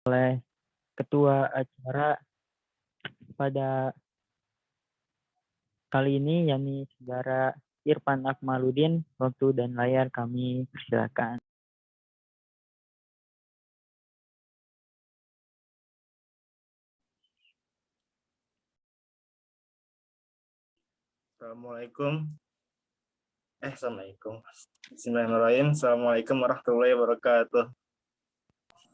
oleh ketua acara pada kali ini, yakni Saudara Irfan Akmaludin. Waktu dan layar kami persilakan. Assalamualaikum. Bismillahirrahmanirrahim. Assalamualaikum warahmatullahi wabarakatuh.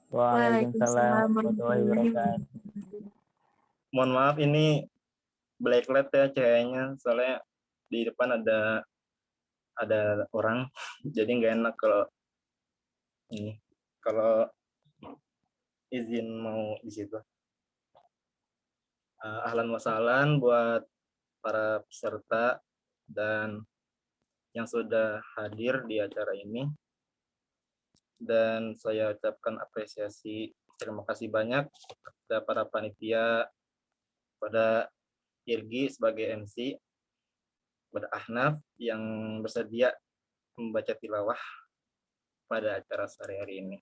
Waalaikumsalam warahmatullahi wabarakatuh. Mohon maaf ini blacklight ya cahayanya, soalnya di depan ada orang, jadi nggak enak kalau izin mau di situ. Ahlan wa sahlan buat para peserta dan yang sudah hadir di acara ini, dan saya ucapkan apresiasi, terima kasih banyak kepada para panitia, pada Irgi sebagai MC, pada Ahnaf yang bersedia membaca tilawah pada acara sore hari ini.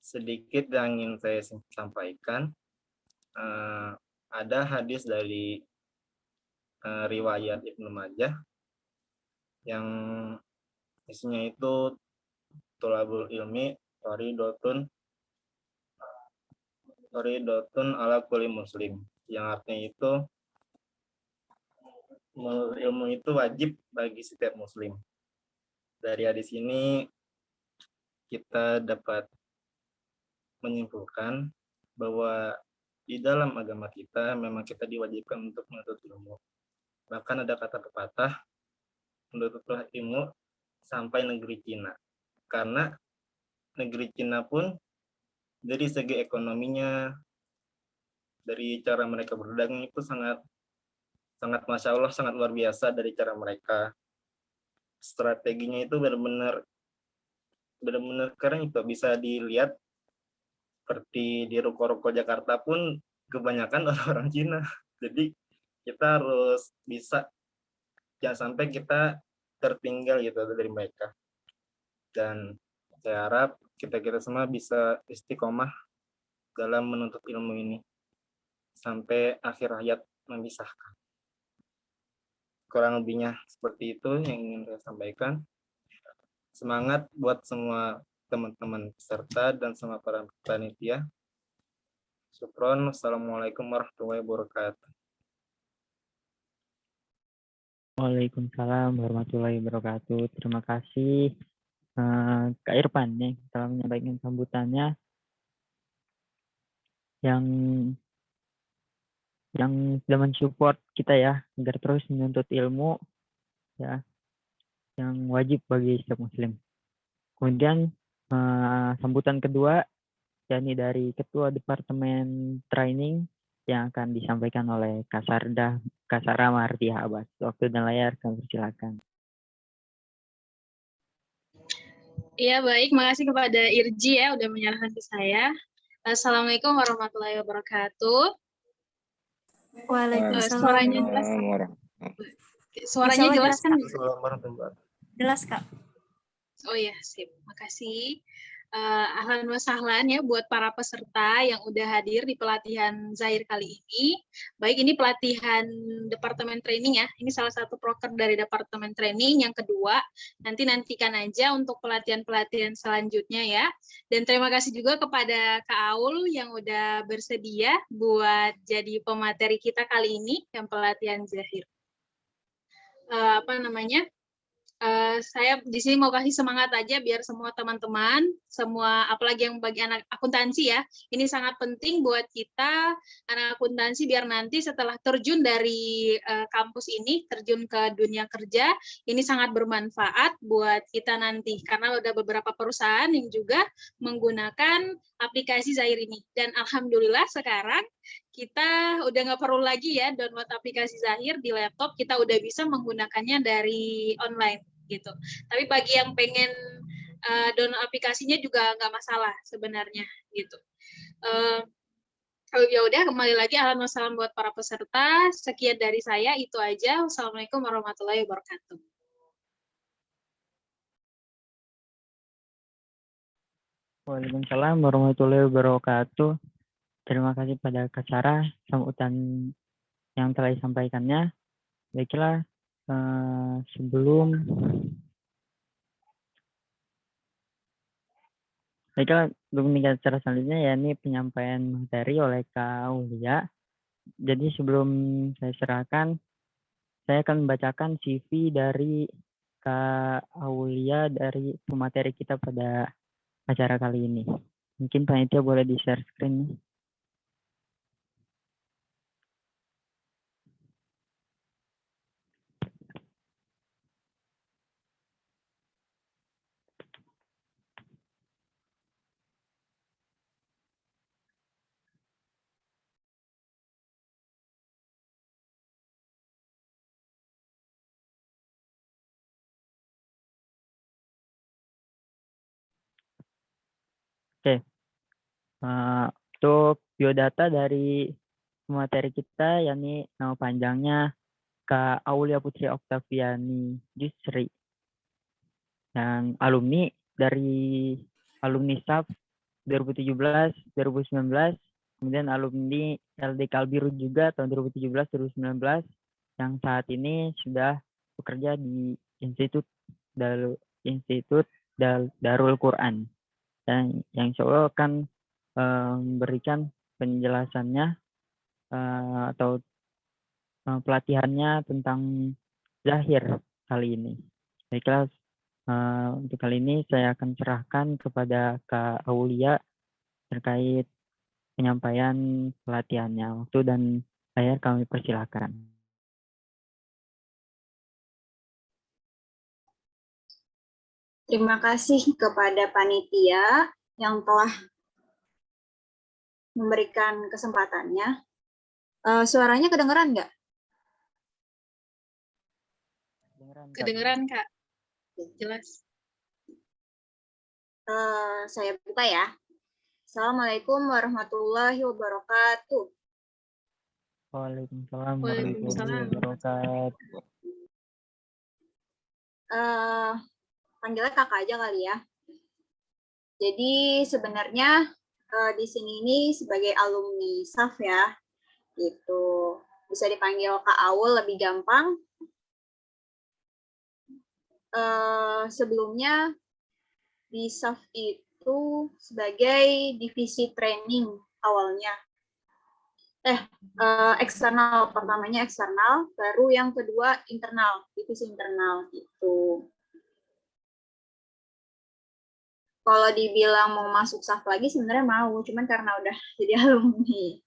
Sedikit yang ingin saya sampaikan, ada hadis dari riwayat Ibnu Majah yang isinya itu tolabul ilmi faridotun ala kulli muslim, yang artinya itu ilmu itu wajib bagi setiap muslim. Dari hadis ini kita dapat menyimpulkan bahwa di dalam agama kita memang kita diwajibkan untuk menuntut ilmu. Bahkan ada kata pepatah, menuntutlah ilmu sampai negeri Cina. Karena negeri Cina pun dari segi ekonominya, dari cara mereka berdagang itu sangat Masya Allah, sangat luar biasa dari cara mereka. Strateginya itu benar-benar keren, itu bisa dilihat seperti di ruko-ruko Jakarta pun kebanyakan orang Cina. Jadi kita harus bisa, jangan sampai kita tertinggal gitu dari mereka. Dan saya harap kita semua bisa istiqomah dalam menuntut ilmu ini sampai akhir hayat memisahkan. Kurang lebihnya seperti itu yang ingin saya sampaikan. Semangat buat semua teman-teman peserta dan semua para panitia. Syukron. Assalamualaikum warahmatullahi wabarakatuh. Waalaikumsalam warahmatullahi wabarakatuh. Terima kasih Kak Irfan yang telah menyampaikan sambutannya yang sudah mensupport kita ya agar terus menuntut ilmu ya yang wajib bagi setiap muslim. Kemudian sambutan kedua yakni dari Ketua Departemen Training yang akan disampaikan oleh Kak Sarah Martiah Abbas. Waktu dan layar kami persilakan. Iya, baik. Makasih kepada Irji ya udah menyerahkan ke saya. Assalamualaikum warahmatullahi wabarakatuh. Waalaikumsalam. Suaranya jelas kan? Jelas, Kak. Oh ya, sip. Makasih. Ahlan wa sahlan ya buat para peserta yang udah hadir di pelatihan Zahir kali ini. Baik, ini pelatihan Departemen Training ya. Ini salah satu proker dari Departemen Training. Yang kedua, nantikan aja untuk pelatihan-pelatihan selanjutnya ya. Dan terima kasih juga kepada Kak Aul yang udah bersedia buat jadi pemateri kita kali ini yang pelatihan Zahir. Saya di sini mau kasih semangat aja biar semua teman-teman, semua apalagi yang bagi anak akuntansi ya, ini sangat penting buat kita anak akuntansi biar nanti setelah terjun dari kampus ini, terjun ke dunia kerja, ini sangat bermanfaat buat kita nanti karena ada beberapa perusahaan yang juga menggunakan aplikasi Zahir ini. Dan alhamdulillah sekarang kita udah nggak perlu lagi ya download aplikasi Zahir di laptop, kita udah bisa menggunakannya dari online gitu. Tapi bagi yang pengen download aplikasinya juga nggak masalah sebenarnya gitu. Ya udah, kembali lagi ahlan wa sahlan buat para peserta. Sekian dari saya, itu aja. Wassalamualaikum warahmatullahi wabarakatuh. Waalaikumsalam warahmatullahi wabarakatuh. Terima kasih pada Kak Sarah sambutan yang telah disampaikannya. Baiklah, sebelum acara selanjutnya yakni penyampaian materi oleh Kak Aulia. Jadi sebelum saya serahkan, saya akan membacakan CV dari Kak Aulia dari pemateri kita pada acara kali ini. Mungkin panitia boleh di-share screen. Oke, untuk biodata dari materi kita, yakni nama panjangnya Kak Aulia Putri Oktaviani Jusri, yang alumni dari alumni SAF 2017-2019, kemudian alumni LD Kalbiru juga tahun 2017-2019, yang saat ini sudah bekerja di Institut Darul Quran, dan yang insya Allah akan memberikan penjelasannya atau pelatihannya tentang zahir kali ini. Baiklah, untuk kali ini saya akan serahkan kepada Kak Aulia terkait penyampaian pelatihannya. Waktu dan layar kami persilakan. Terima kasih kepada panitia yang telah memberikan kesempatannya. Suaranya kedengeran nggak? Kedengeran, Kak. Jelas. Saya buka ya. Assalamualaikum warahmatullahi wabarakatuh. Waalaikumsalam Waalaikumsalam. warahmatullahi wabarakatuh. Panggilnya kakak aja kali ya. Jadi sebenarnya di sini ini sebagai alumni SAF ya, gitu. Bisa dipanggil Kak Aul lebih gampang. Sebelumnya di SAF itu sebagai divisi training awalnya. Eksternal, pertamanya eksternal, baru yang kedua internal, divisi internal gitu. Kalau dibilang mau masuk SAF lagi sebenarnya mau, cuman karena udah jadi alumni.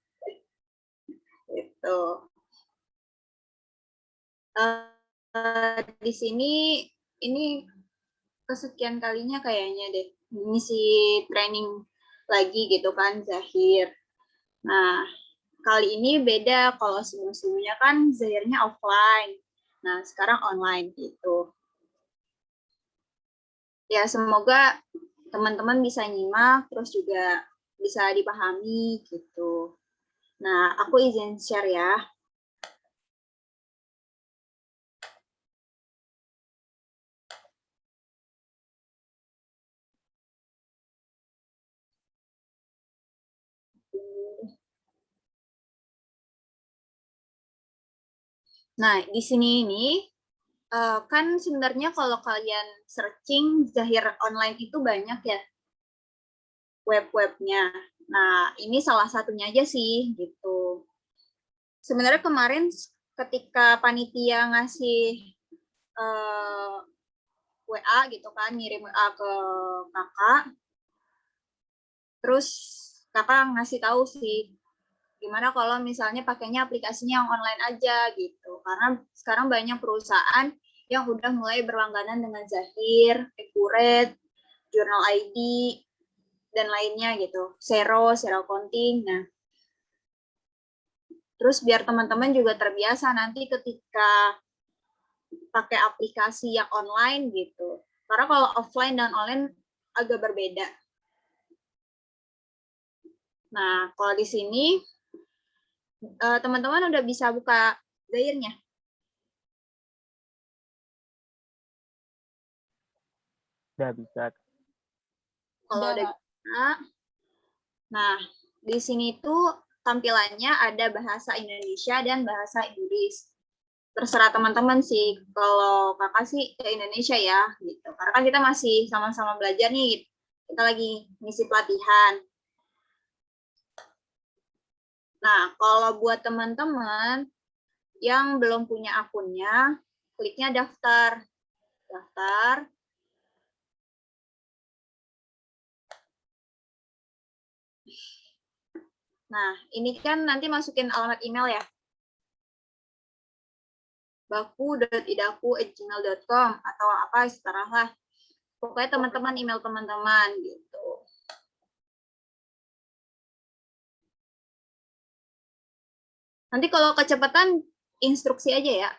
Gitu. Di sini ini kesekian kalinya kayaknya deh ngisi training lagi gitu kan Zahir. Nah, kali ini beda, kalau sebelum-sebelumnya kan Zahirnya offline. Nah, sekarang online gitu. Ya, semoga teman-teman bisa nyimak, terus juga bisa dipahami gitu. Nah, aku izin share ya. Nah, di sini ini kan sebenarnya kalau kalian searching Zahir online itu banyak ya web-webnya. Nah, ini salah satunya aja sih gitu. Sebenarnya kemarin ketika panitia ngasih WA gitu kan, ngirim WA ke kakak, terus kakak ngasih tahu sih gimana kalau misalnya pakainya aplikasinya yang online aja gitu, karena sekarang banyak perusahaan yang udah mulai berlangganan dengan Zahir, Accurate, Journal ID, dan lainnya gitu, Xero Accounting. Nah, terus biar teman-teman juga terbiasa nanti ketika pakai aplikasi yang online gitu, karena kalau offline dan online agak berbeda. Nah, kalau di sini teman-teman udah bisa buka Zahirnya. Udah bisa. Kalau Nah, di sini tuh tampilannya ada bahasa Indonesia dan bahasa Inggris. Terserah teman-teman sih, kalau kakak sih ke Indonesia ya, gitu. Karena kan kita masih sama-sama belajar nih, kita lagi ngisi pelatihan. Nah, kalau buat teman-teman yang belum punya akunnya, kliknya daftar. Daftar. Nah, ini kan nanti masukin alamat email ya. baku.idaku@gmail.com atau apa seterahlah. Pokoknya teman-teman email teman-teman gitu. Nanti kalau kecepatan instruksi aja ya.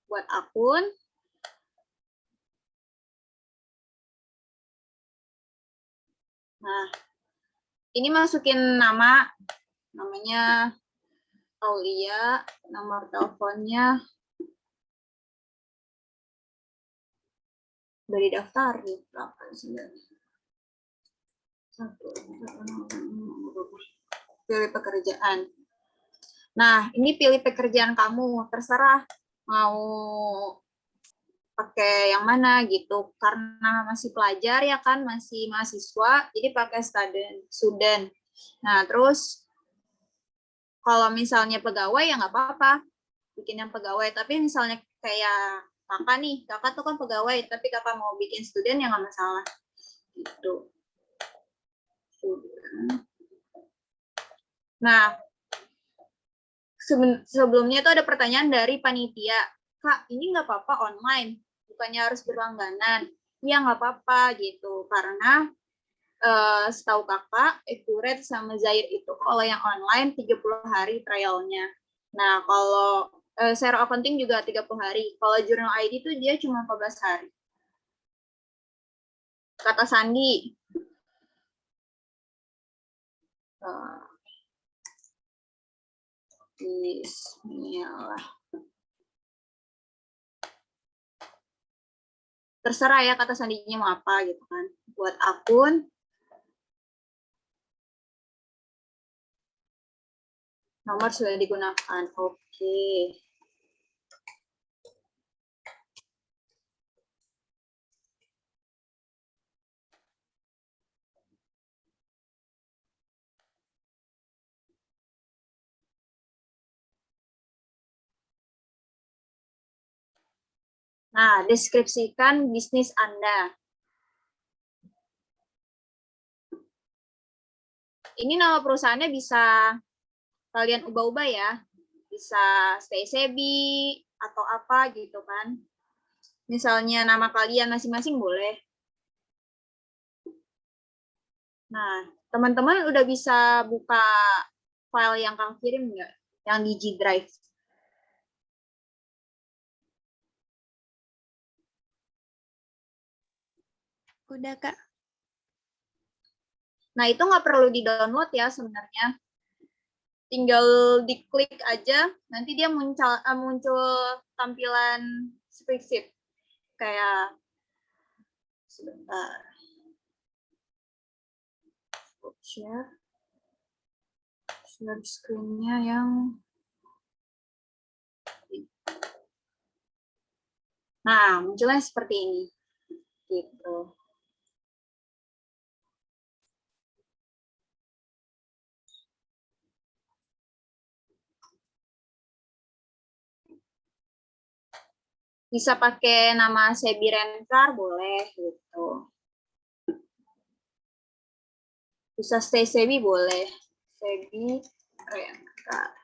Buat akun. Nah, ini masukin namanya Aulia, nomor teleponnya dari daftar nih, pilih pekerjaan. Nah, ini pilih pekerjaan kamu, terserah mau pakai yang mana gitu. Karena masih pelajar ya kan, masih mahasiswa, jadi pakai student. Nah, terus kalau misalnya pegawai ya nggak apa-apa, bikin yang pegawai. Tapi misalnya kayak kakak nih, kakak tuh kan pegawai, tapi kakak mau bikin student ya nggak masalah. Gitu. Nah, sebelumnya tuh ada pertanyaan dari panitia, Kak, ini nggak apa-apa online, bukannya harus berlangganan. Ya nggak apa-apa gitu, karena setahu kakak, Accurate sama Zair itu kalau yang online 30 hari trialnya. Nah, kalau Zero Accounting juga 30 hari. Kalau Journal ID itu dia cuma 14 hari. Kata Sandi. Bismillah. Terserah ya kata sandinya mau apa gitu kan. Buat akun. Nomor sudah digunakan. Oke. Nah, deskripsikan bisnis Anda. Ini nama perusahaannya bisa kalian ubah-ubah ya. Bisa stay sebi atau apa gitu kan. Misalnya nama kalian masing-masing boleh. Nah, teman-teman udah bisa buka file yang Kang kirim nggak? Yang di G Drive. Udah, Kak. Nah, itu nggak perlu di-download ya sebenarnya. Tinggal diklik aja, nanti dia muncul tampilan spreadsheet. Kayak, sebentar. Share screen-nya yang... Nah, munculnya seperti ini. Gitu. Bisa pakai nama Sebi Rencar, boleh gitu. Bisa stay Sebi, boleh. Sebi Rencar.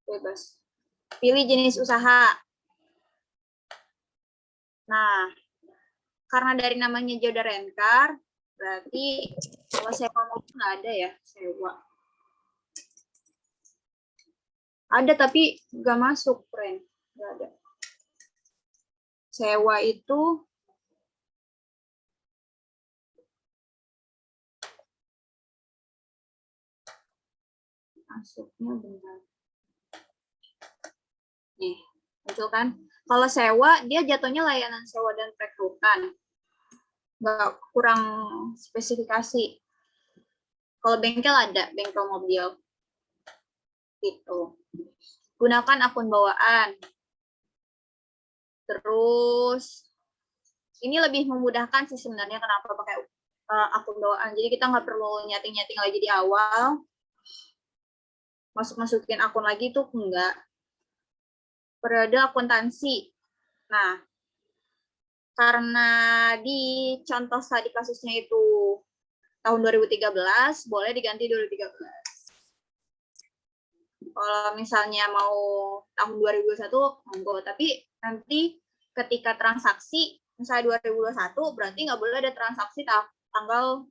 Bebas. Pilih jenis usaha. Nah, karena dari namanya Joda Rencar, berarti kalau sewa mobil nggak ada ya, sewa. Ada tapi nggak masuk, friend. Nggak ada. Sewa itu masuknya benar. Nih, muncul kan? Kalau sewa, dia jatuhnya layanan sewa dan perekrutan. nggak kurang spesifikasi. Kalau bengkel ada, bengkel mobil. Gitu. Gunakan akun bawaan. Terus ini lebih memudahkan sih sebenarnya kenapa pakai akun bawaan. Jadi kita nggak perlu nyeting-nyeting lagi di awal. Masukin akun lagi tuh enggak. Periode akuntansi. Nah, karena di contoh tadi kasusnya itu tahun 2013, boleh diganti 2013. Kalau misalnya mau tahun 2021, monggo. Tapi nanti ketika transaksi, misalnya 2021, berarti nggak boleh ada transaksi tanggal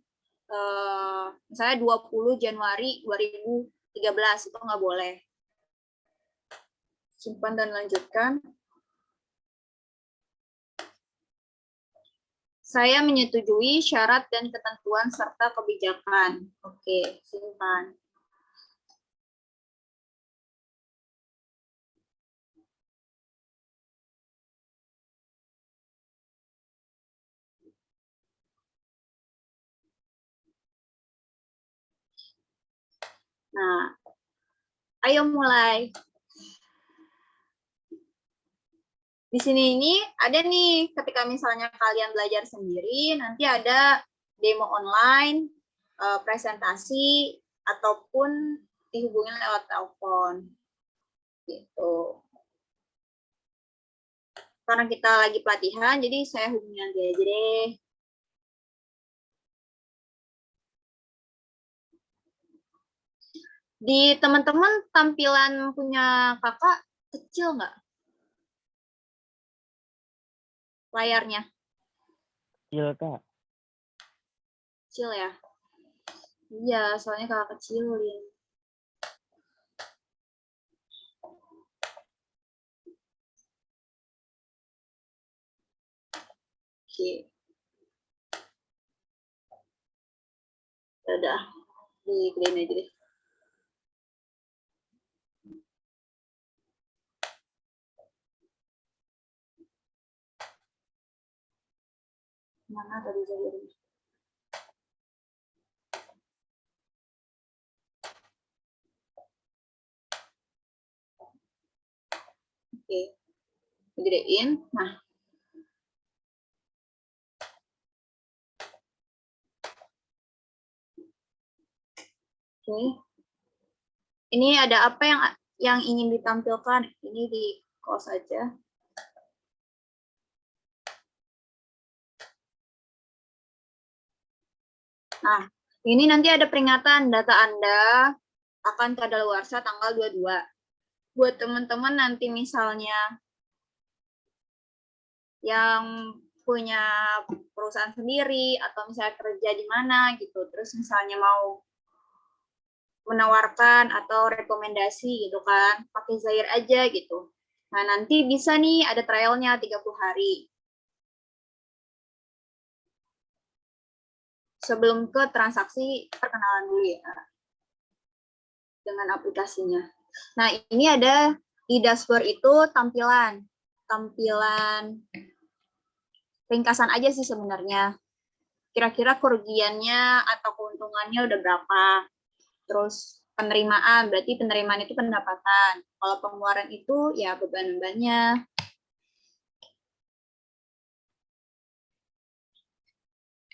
misalnya 20 Januari 2013, itu nggak boleh. Simpan dan lanjutkan. Saya menyetujui syarat dan ketentuan serta kebijakan. Oke, simpan. Nah, ayo mulai. Di sini ini ada nih, ketika misalnya kalian belajar sendiri, nanti ada demo online, presentasi, ataupun dihubungin lewat telepon. Gitu. Karena kita lagi pelatihan, jadi saya hubungi nanti aja deh. Di teman-teman tampilan punya kakak kecil nggak? Layarnya? Kecil, Kak. Kecil ya? Iya, soalnya kakak kecilin. Oke. Udah, digedein aja deh. Mana tadi Zahirnya? Oke, gedein. Nah, oke. Ini ada apa yang ingin ditampilkan? Ini di close aja. Nah, ini nanti ada peringatan data Anda akan kadaluarsa tanggal 22. Buat teman-teman nanti misalnya yang punya perusahaan sendiri atau misalnya kerja di mana gitu, terus misalnya mau menawarkan atau rekomendasi gitu kan, pakai Zahir aja gitu. Nah, nanti bisa nih ada trialnya 30 hari. Sebelum ke transaksi, perkenalan dulu ya dengan aplikasinya. Nah, ini ada di dashboard itu tampilan ringkasan aja sih sebenarnya. Kira-kira kerugiannya atau keuntungannya udah berapa. Terus penerimaan, berarti penerimaan itu pendapatan. Kalau pengeluaran itu ya beban-bebannya.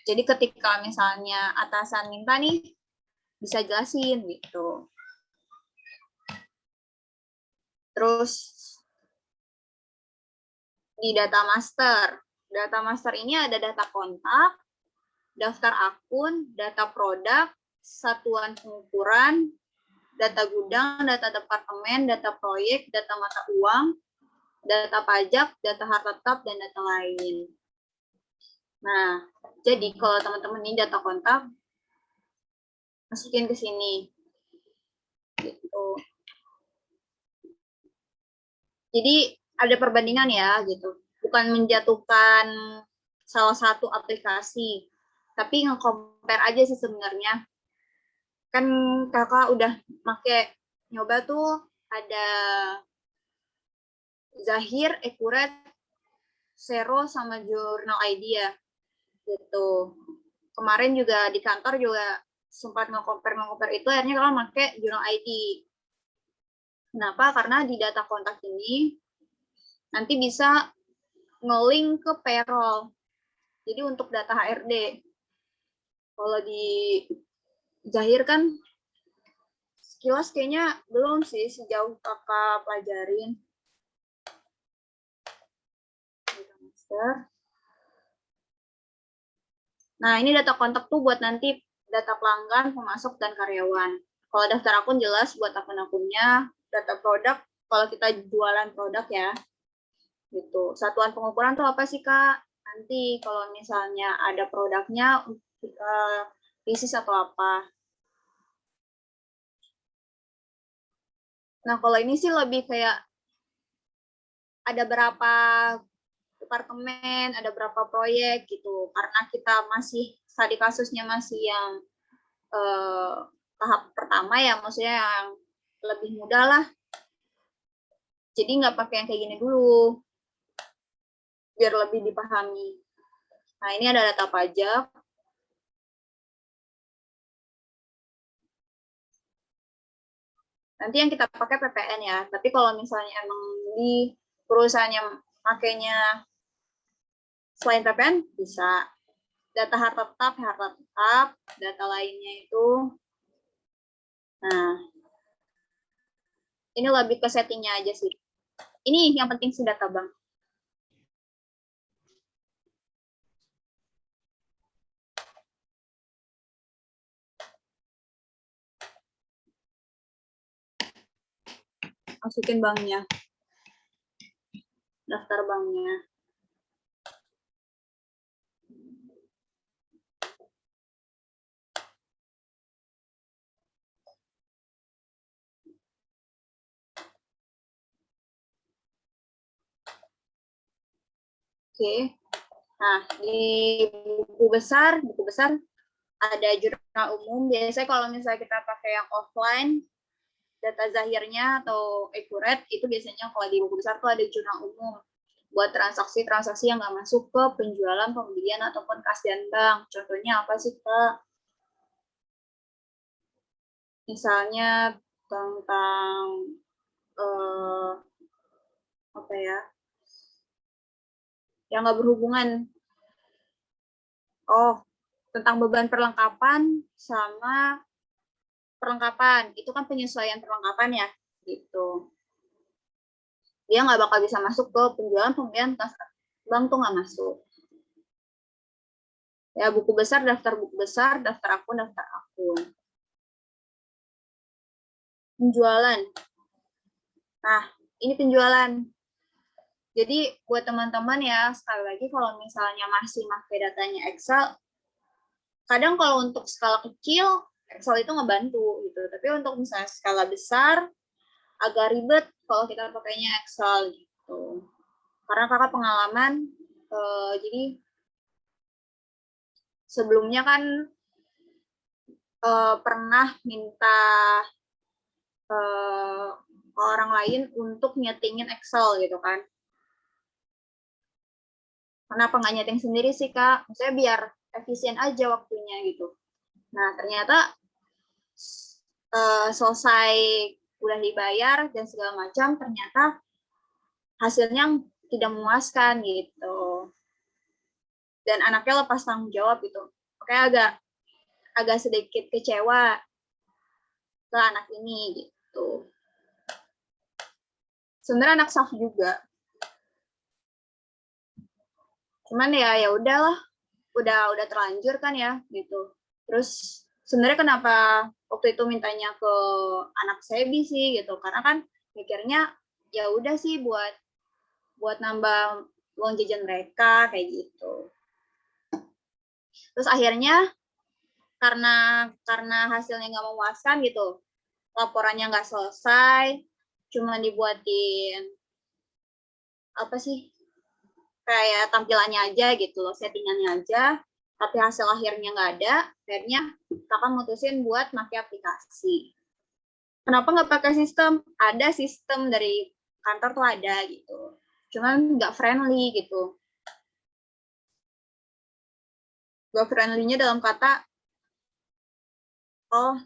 Jadi ketika misalnya atasan minta nih, bisa jelasin gitu. Terus di data master ini ada data kontak, daftar akun, data produk, satuan pengukuran, data gudang, data departemen, data proyek, data mata uang, data pajak, data harta tetap, dan data lain. Nah, jadi kalau teman-teman ini data kontak, masukin ke sini. Gitu. Jadi ada perbandingan ya, gitu. Bukan menjatuhkan salah satu aplikasi, tapi nge-compare aja sih sebenarnya. Kan kakak udah make nyoba tuh ada Zahir, Ekuret, Zero, sama Jurnal Idea. gitu. Kemarin juga di kantor juga sempat nge-compare itu, akhirnya kalau pakai Jurnal ID. Kenapa? Karena di data kontak ini nanti bisa nge-link ke payroll. Jadi untuk data HRD. Kalau di Zahir kan sekilas kayaknya belum sih sejauh kakak pelajarin. Nah, ini data kontak tuh buat nanti data pelanggan, pemasok, dan karyawan. Kalau daftar akun jelas buat akun-akunnya, data produk, kalau kita jualan produk ya, gitu. Satuan pengukuran tuh apa sih, Kak? Nanti kalau misalnya ada produknya, pieces atau apa. Nah, kalau ini sih lebih kayak ada berapa departemen, ada berapa proyek gitu. Karena kita masih, tadi kasusnya masih yang tahap pertama ya, maksudnya yang lebih mudah lah. Jadi nggak pakai yang kayak gini dulu, biar lebih dipahami. Nah, ini ada data pajak. Nanti yang kita pakai PPN ya, tapi kalau misalnya emang di perusahaannya makainya selain PPN, bisa. Data harta tetap, data lainnya itu. Nah, ini lebih ke settingnya aja sih. Ini yang penting sih data bank. Masukin banknya, daftar banknya. Oke. Nah, di buku besar ada jurnal umum. Biasanya kalau misalnya kita pakai yang offline, data zahirnya atau accurate, itu biasanya kalau di buku besar tuh ada jurnal umum buat transaksi-transaksi yang nggak masuk ke penjualan, pembelian, ataupun kas dan bank. Contohnya apa sih, Kak? Misalnya tentang apa ya, yang nggak berhubungan. Oh, tentang beban perlengkapan sama perlengkapan. Itu kan penyesuaian perlengkapan ya, gitu. Dia nggak bakal bisa masuk ke penjualan, pembelian, kas bank tuh nggak masuk. Ya, buku besar, daftar akun. Penjualan. Nah, ini penjualan. Jadi buat teman-teman ya, sekali lagi kalau misalnya masih pakai datanya Excel, kadang kalau untuk skala kecil, Excel itu ngebantu gitu. Tapi untuk misalnya skala besar, agak ribet kalau kita pakainya Excel gitu. Karena kakak pengalaman, jadi sebelumnya kan pernah minta ke orang lain untuk nyetingin Excel gitu kan. Kenapa nggak nyeting sendiri sih, Kak? Maksudnya biar efisien aja waktunya gitu. Nah, ternyata selesai udah dibayar dan segala macam, ternyata hasilnya tidak memuaskan gitu. Dan anaknya lepas tanggung jawab gitu. Oke, agak sedikit kecewa ke anak ini gitu. Sebenarnya anak SAF juga. Cuman ya udahlah, udah terlanjur kan ya gitu. Terus sebenarnya kenapa waktu itu mintanya ke anak Sebi sih gitu, karena kan mikirnya ya udah sih buat nambah uang jajan mereka kayak gitu. Terus akhirnya karena hasilnya nggak memuaskan gitu, laporannya nggak selesai, cuma dibuatin apa sih, kayak tampilannya aja gitu loh, settingannya aja, tapi hasil akhirnya nggak ada. Akhirnya kakak mutusin buat pakai aplikasi. Kenapa nggak pakai sistem? Ada sistem dari kantor tuh ada gitu, cuman nggak friendly gitu. Gak friendly-nya dalam kata, oh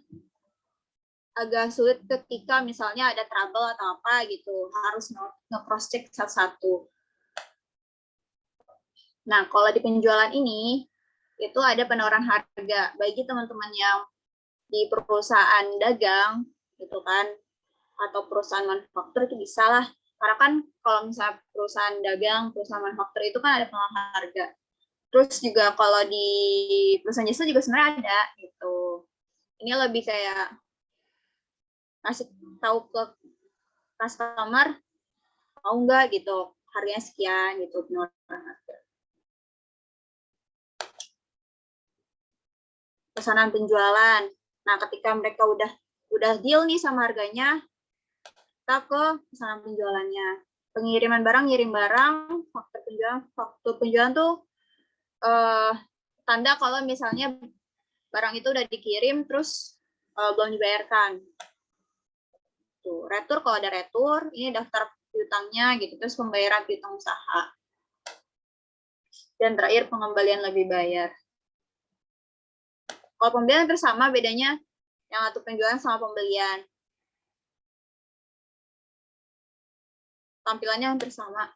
agak sulit ketika misalnya ada trouble atau apa gitu, harus nge-cross check satu-satu. Nah, kalau di penjualan ini, itu ada penawaran harga bagi teman-teman yang di perusahaan dagang, gitu kan, atau perusahaan manufaktur itu bisa lah. Karena kan kalau misalnya perusahaan dagang, perusahaan manufaktur itu kan ada penawaran harga. Terus juga kalau di perusahaan jasa juga sebenarnya ada, gitu. Ini lebih kayak kasih tahu ke customer mau nggak gitu, harganya sekian gitu, penawaran harga. Pesanan penjualan. Nah, ketika mereka udah deal nih sama harganya, kita ke pesanan penjualannya. Pengiriman barang, ngirim barang, faktur penjualan tuh tanda kalau misalnya barang itu udah dikirim terus belum dibayarkan. Tuh, retur kalau ada retur, ini daftar piutangnya gitu, terus pembayaran piutang usaha. Dan terakhir pengembalian lebih bayar. Kalau pembelian hampir sama, bedanya yang satu penjualan sama pembelian. Tampilannya hampir sama.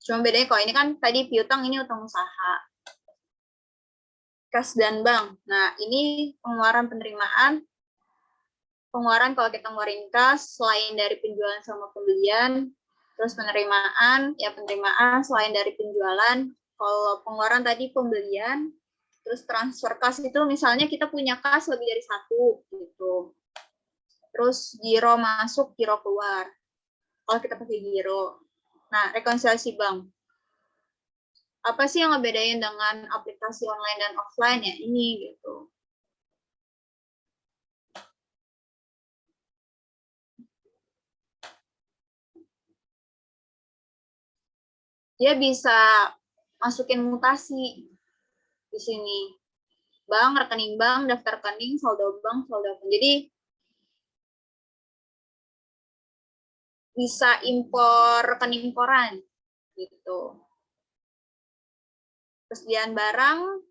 Cuma bedanya kalau ini kan tadi piutang, ini utang usaha. Kas dan bank. Nah, ini pengeluaran penerimaan. Pengeluaran kalau kita ngeluarin kas, selain dari penjualan sama pembelian, terus penerimaan, ya penerimaan selain dari penjualan. Kalau pengeluaran tadi pembelian, terus transfer kas itu misalnya kita punya kas lebih dari satu, gitu. Terus giro masuk, giro keluar. Kalau kita pakai giro. Nah, rekonsiliasi bank. Apa sih yang ngebedain dengan aplikasi online dan offline ya? Ini gitu. Dia bisa masukin mutasi di sini. Bank, rekening bank, daftar rekening, saldo bank, saldo bank. Jadi bisa impor rekening koran gitu. Persediaan barang,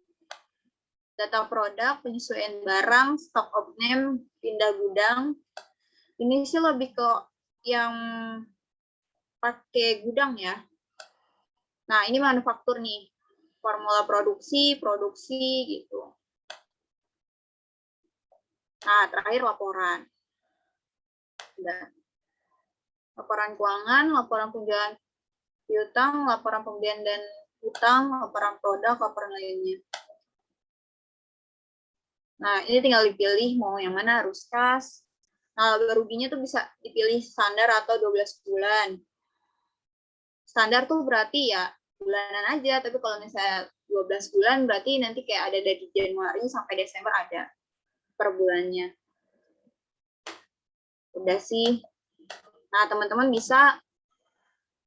data produk, penyesuaian barang, stock of name, pindah gudang. Ini sih lebih ke yang pakai gudang ya. Nah, ini manufaktur nih. Formula produksi gitu. Nah, terakhir laporan. Udah. Laporan keuangan, laporan penjualan piutang, laporan pembelian dan utang, laporan produk, laporan lainnya. Nah, ini tinggal dipilih mau yang mana, harus kas. Nah, laba ruginya tuh bisa dipilih standar atau 12 bulan. Standar tuh berarti ya bulanan aja, tapi kalau misalnya 12 bulan berarti nanti kayak ada dari Januari sampai Desember ada per bulannya. Udah sih. Nah, teman-teman bisa,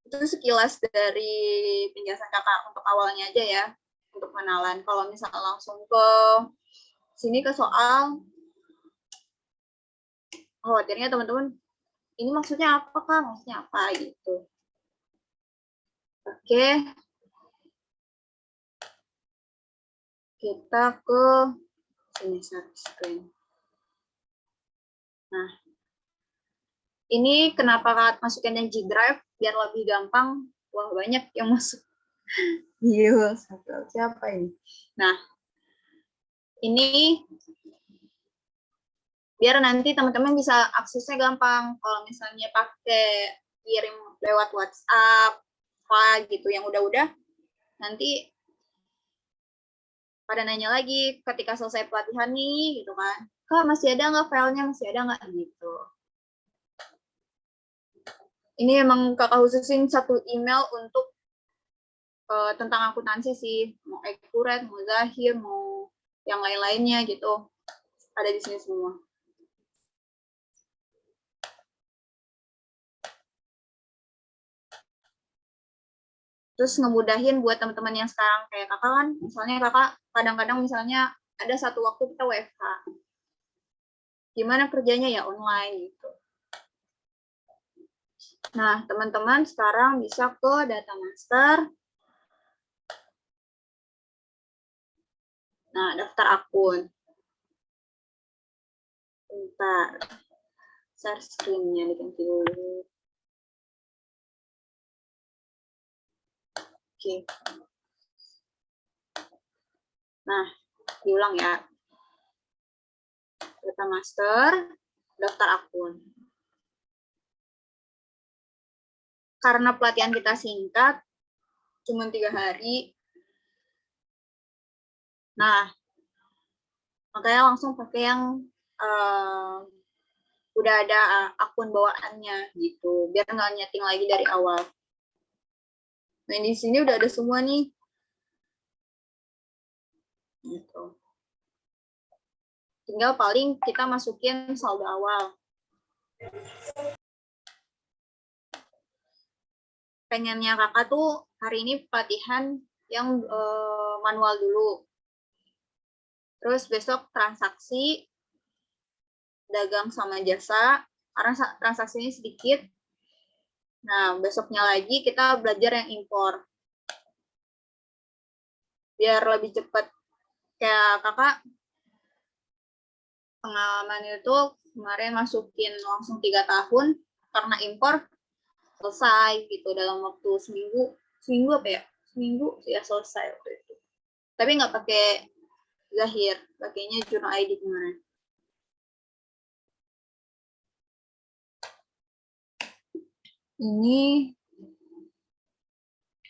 itu sekilas dari penjelasan kakak untuk awalnya aja ya, untuk kenalan. Kalau misalnya langsung ke sini ke soal, khawatirnya teman-teman, ini maksudnya apa kak? Maksudnya apa gitu. Oke. Kita ke sini screen. Nah, ini kenapa kak masukin yang G Drive biar lebih gampang. Wah, banyak yang masuk. Iya, siapa ini? Nah, ini biar nanti teman-teman bisa aksesnya gampang. Kalau misalnya pakai kirim lewat WhatsApp, apa gitu yang udah-udah, nanti pada nanya lagi ketika selesai pelatihan nih, gitu kan. Kak, masih ada nggak filenya? Masih ada nggak? Gitu. Ini emang kakak khususin satu email untuk tentang akuntansi sih. Mau Accurate, mau Zahir, mau yang lain-lainnya gitu. Ada di sini semua. Terus ngemudahin buat teman-teman yang sekarang kayak kakak kan, misalnya kakak kadang-kadang misalnya ada satu waktu kita WFH. Gimana kerjanya ya online gitu. Nah, teman-teman sekarang bisa ke Data Master. Nah, daftar akun. Bentar. Share screen-nya diganti dulu. Oke. Nah, diulang ya. Data master, daftar akun. Karena pelatihan kita singkat, cuma 3 hari. Nah, makanya langsung pakai yang udah ada akun bawaannya gitu, biar nggak nyeting lagi dari awal. Nah, di sini udah ada semua nih. Gitu. Tinggal paling kita masukin saldo awal. Pengennya kakak tuh hari ini pelatihan yang manual dulu. Terus besok transaksi, dagang sama jasa, karena transaksinya sedikit. Nah, besoknya lagi kita belajar yang impor. Biar lebih cepat. Kayak kakak, pengalaman itu kemarin masukin langsung 3 tahun, karena impor selesai gitu dalam waktu seminggu apa ya? Seminggu ya selesai waktu itu. Tapi nggak pakai Zahir, pakainya Juno ID kemarin. Ini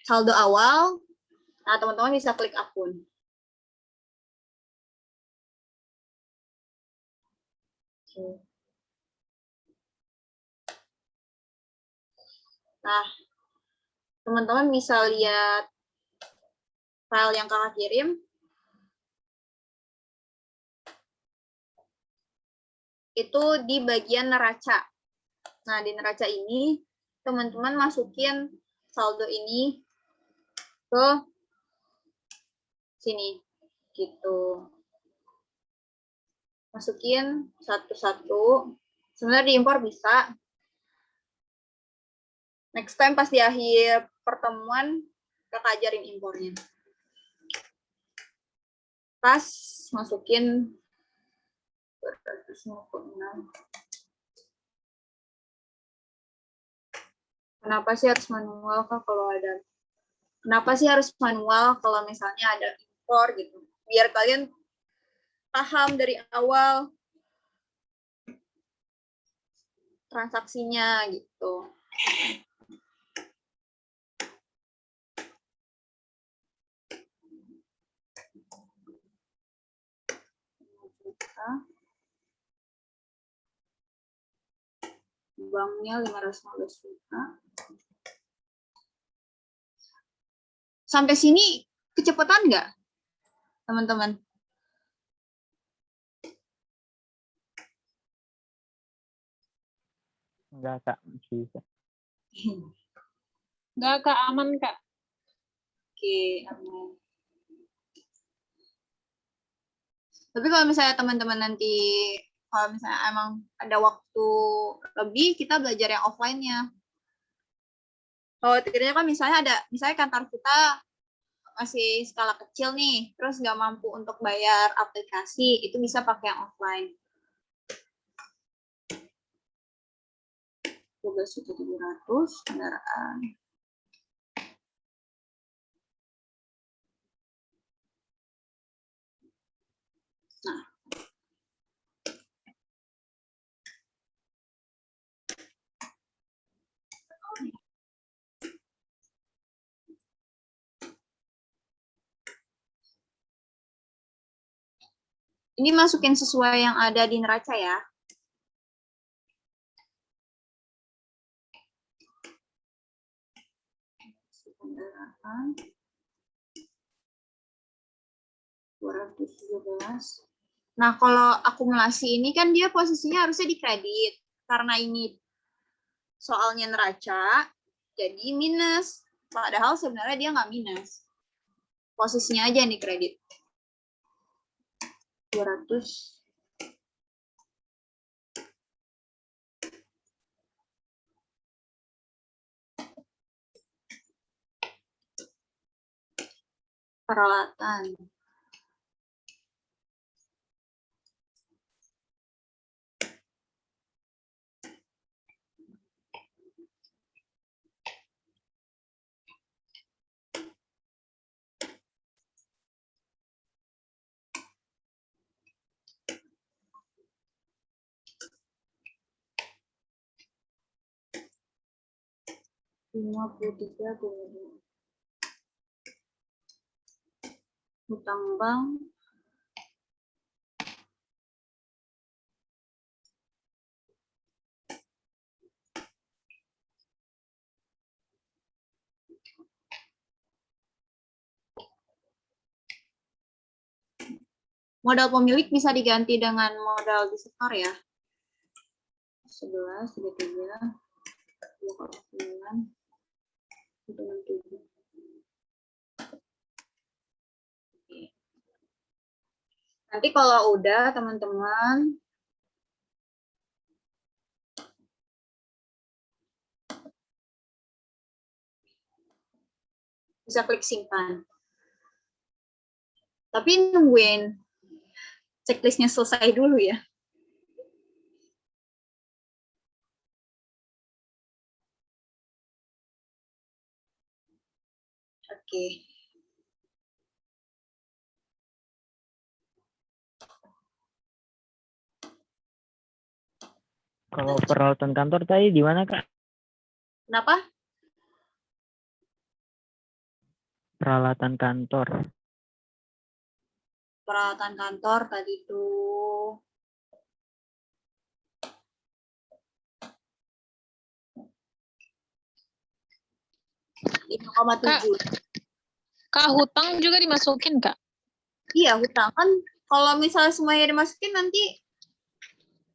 saldo awal. Nah, teman-teman bisa klik akun. Nah, teman-teman bisa lihat file yang kakak kirim. Itu di bagian neraca. Nah, di neraca ini, teman-teman masukin saldo ini ke sini. Gitu. Masukin satu-satu. Sebenarnya diimpor bisa. Next time pas di akhir pertemuan, kakak ajarin impornya. Pas masukin 256. Kenapa sih harus manual, Kak, kalau ada? Kenapa sih harus manual kalau misalnya ada impor gitu? Biar kalian paham dari awal transaksinya gitu. Banknya 515 juta. Sampai sini kecepatan nggak, teman-teman? Enggak, Kak. Masih bisa. Enggak, Kak, aman, Kak. Oke, aman. Tapi kalau misalnya teman-teman nanti, kalau misalnya emang ada waktu lebih, kita belajar yang offline-nya. Khawatirnya kan misalnya kantor kita masih skala kecil nih, terus nggak mampu untuk bayar aplikasi, itu bisa pakai yang offline. 12.700 kendaraan. Nah, ini masukin sesuai yang ada di neraca ya. Kendaraan 217. Nah, kalau akumulasi ini kan dia posisinya harusnya di kredit. Karena ini soalnya neraca, jadi minus. Padahal sebenarnya dia nggak minus. Posisinya aja yang di kredit. 200. Peralatan. 53,2. Hutang bank modal pemilik bisa diganti dengan modal di setor ya. 11, 33, 2,9, 167. Nanti kalau udah teman-teman bisa klik simpan. Tapi nungguin checklistnya selesai dulu ya. Oke. Kalau peralatan kantor tadi di mana, Kak? Kenapa? Peralatan kantor. Peralatan kantor tadi tuh Kak, 5,7. Kak, hutang juga dimasukin, Kak? Iya, hutang kan kalau misalnya semuanya dimasukin nanti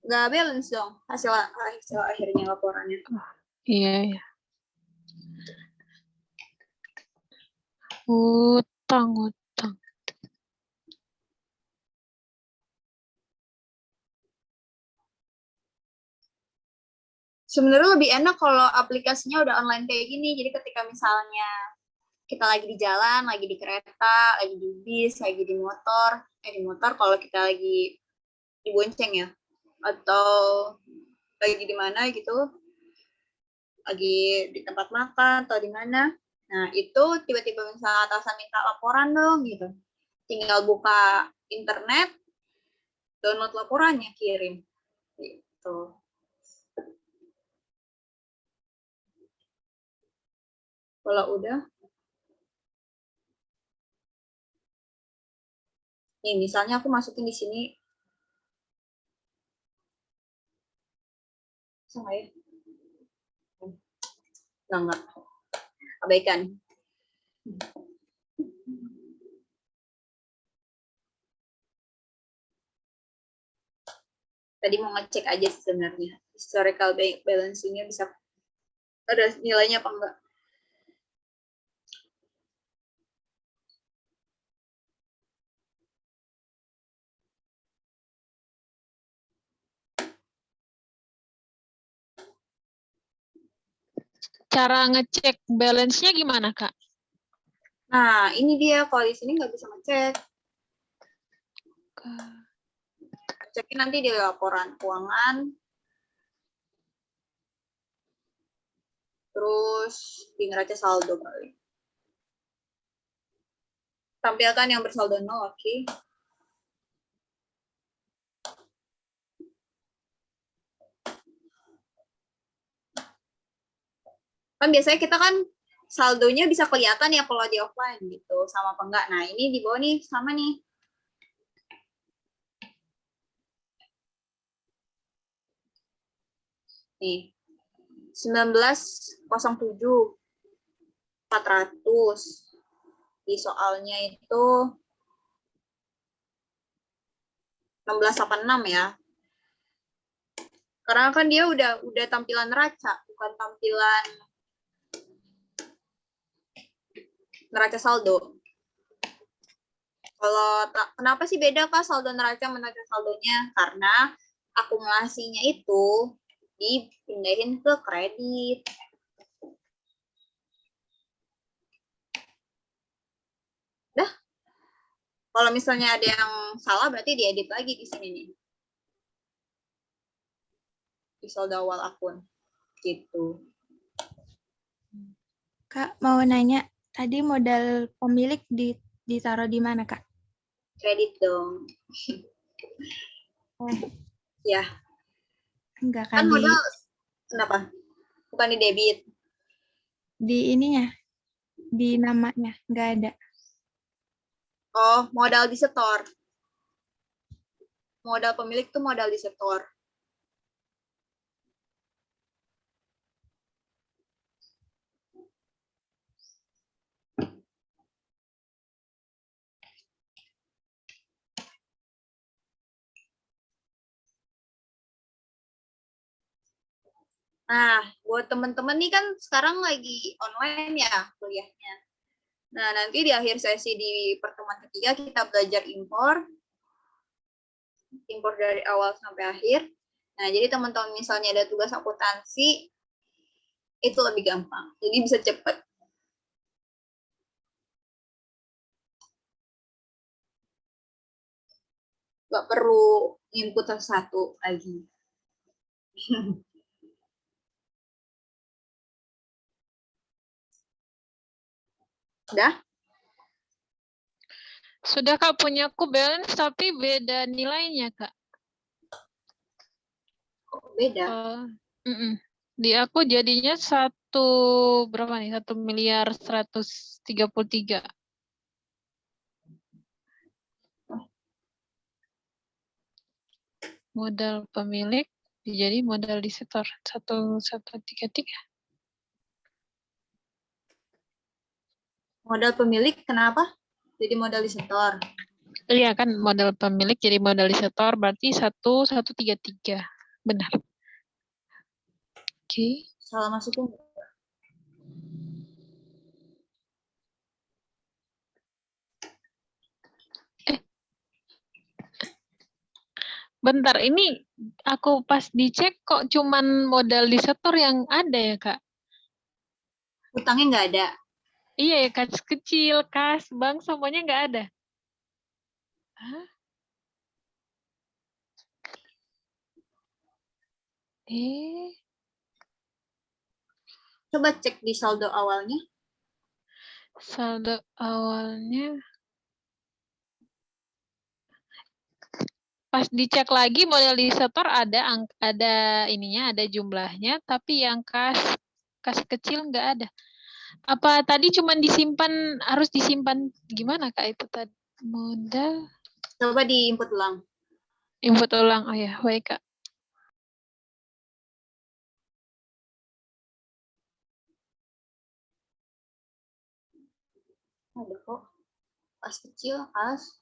nggak balance dong hasil akhirnya laporannya. Iya, iya. Hutang. Sebenarnya lebih enak kalau aplikasinya udah online kayak gini. Jadi ketika misalnya kita lagi di jalan, lagi di kereta, lagi di bis, lagi di motor kalau kita lagi dibonceng ya, atau lagi di mana gitu, lagi di tempat makan atau di mana. Nah, itu tiba-tiba misalnya atasan minta laporan dong gitu. Tinggal buka internet, download laporannya, kirim. Gitu. Kalau udah, nih misalnya aku masukin di sini, sama ya? Enggak. Abaikan. Tadi mau ngecek aja sih sebenarnya. Historical balancing-nya bisa ada nilainya apa enggak. Cara ngecek balance-nya gimana, Kak? Nah, ini dia. Kalau di sini nggak bisa ngecek. Cekin nanti di laporan keuangan. Terus di neraca saldo kali. Tampilkan yang bersaldo 0, oke. Kan biasanya kita kan saldonya bisa kelihatan ya kalau di offline gitu, sama apa enggak. Nah, ini di bawah nih, sama nih. Nih, 1907 400. Di soalnya itu 1686 ya. Karena kan dia udah tampilan neraca, bukan tampilan neraca saldo. Kalau kenapa sih beda Kak saldo neraca sama neraca saldonya? Karena akumulasinya itu dipindahin ke kredit. Dah. Kalau misalnya ada yang salah berarti diedit lagi di sini nih. Di saldo awal akun. Gitu. Kak, mau nanya, tadi modal pemilik ditaruh di mana, Kak? Kredit dong. Ya. Enggak Kan kan modal kenapa? Bukan di debit. di ininya, di namanya nggak ada. Oh, modal disetor. Modal pemilik tuh modal disetor. Nah, buat teman-teman nih kan sekarang lagi online ya kuliahnya. Nah, nanti di akhir sesi di pertemuan ketiga kita belajar impor dari awal sampai akhir. Nah, jadi teman-teman misalnya ada tugas akuntansi, itu lebih gampang. Jadi bisa cepat. Nggak perlu input satu lagi. Udah? Sudah Kak, punya aku balance tapi beda nilainya Kak. Kok beda? Di aku jadinya berapa nih? 1.133.000.000. Modal pemilik jadi modal disetor 1.133. Modal pemilik kenapa? Jadi modal disetor. Iya kan, modal pemilik jadi modal disetor berarti 1.133. Benar. Oke. Salah masukin. Bentar, ini aku pas dicek kok cuman modal disetor yang ada ya, Kak? Utangnya nggak ada. Iya ya, kas kecil, kas, bank semuanya nggak ada. Hah? Coba cek di saldo awalnya. Saldo awalnya. Pas dicek lagi modal disetor ada ininya, ada jumlahnya, tapi yang kas kecil nggak ada. Apa tadi cuma harus disimpan gimana Kak itu tadi? Modal. Coba di input ulang. Input ulang, oh ya, baik Kak. Ada kok. Kas kecil, kas.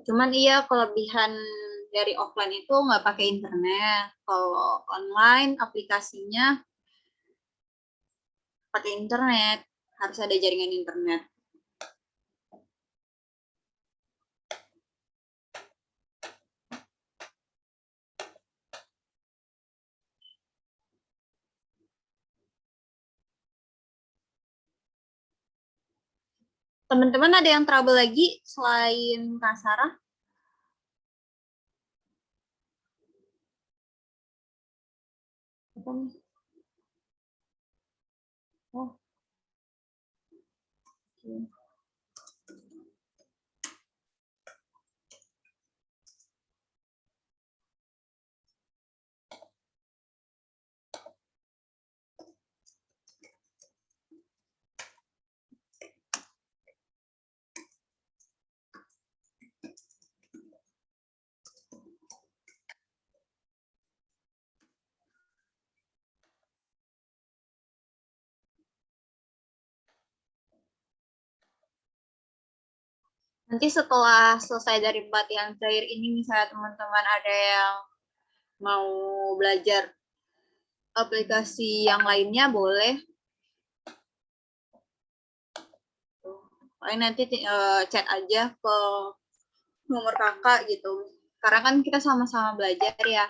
Cuman iya kelebihan dari offline itu nggak pakai internet. Kalau online aplikasinya pakai internet, harus ada jaringan internet. Teman-teman ada yang trouble lagi selain Kak Sarah? Apa nih? Oh. Okay. Nanti setelah selesai dari pelatihan terakhir ini, misalnya teman-teman ada yang mau belajar aplikasi yang lainnya, boleh. Paling nanti chat aja ke nomor kakak gitu. Karena kan kita sama-sama belajar ya.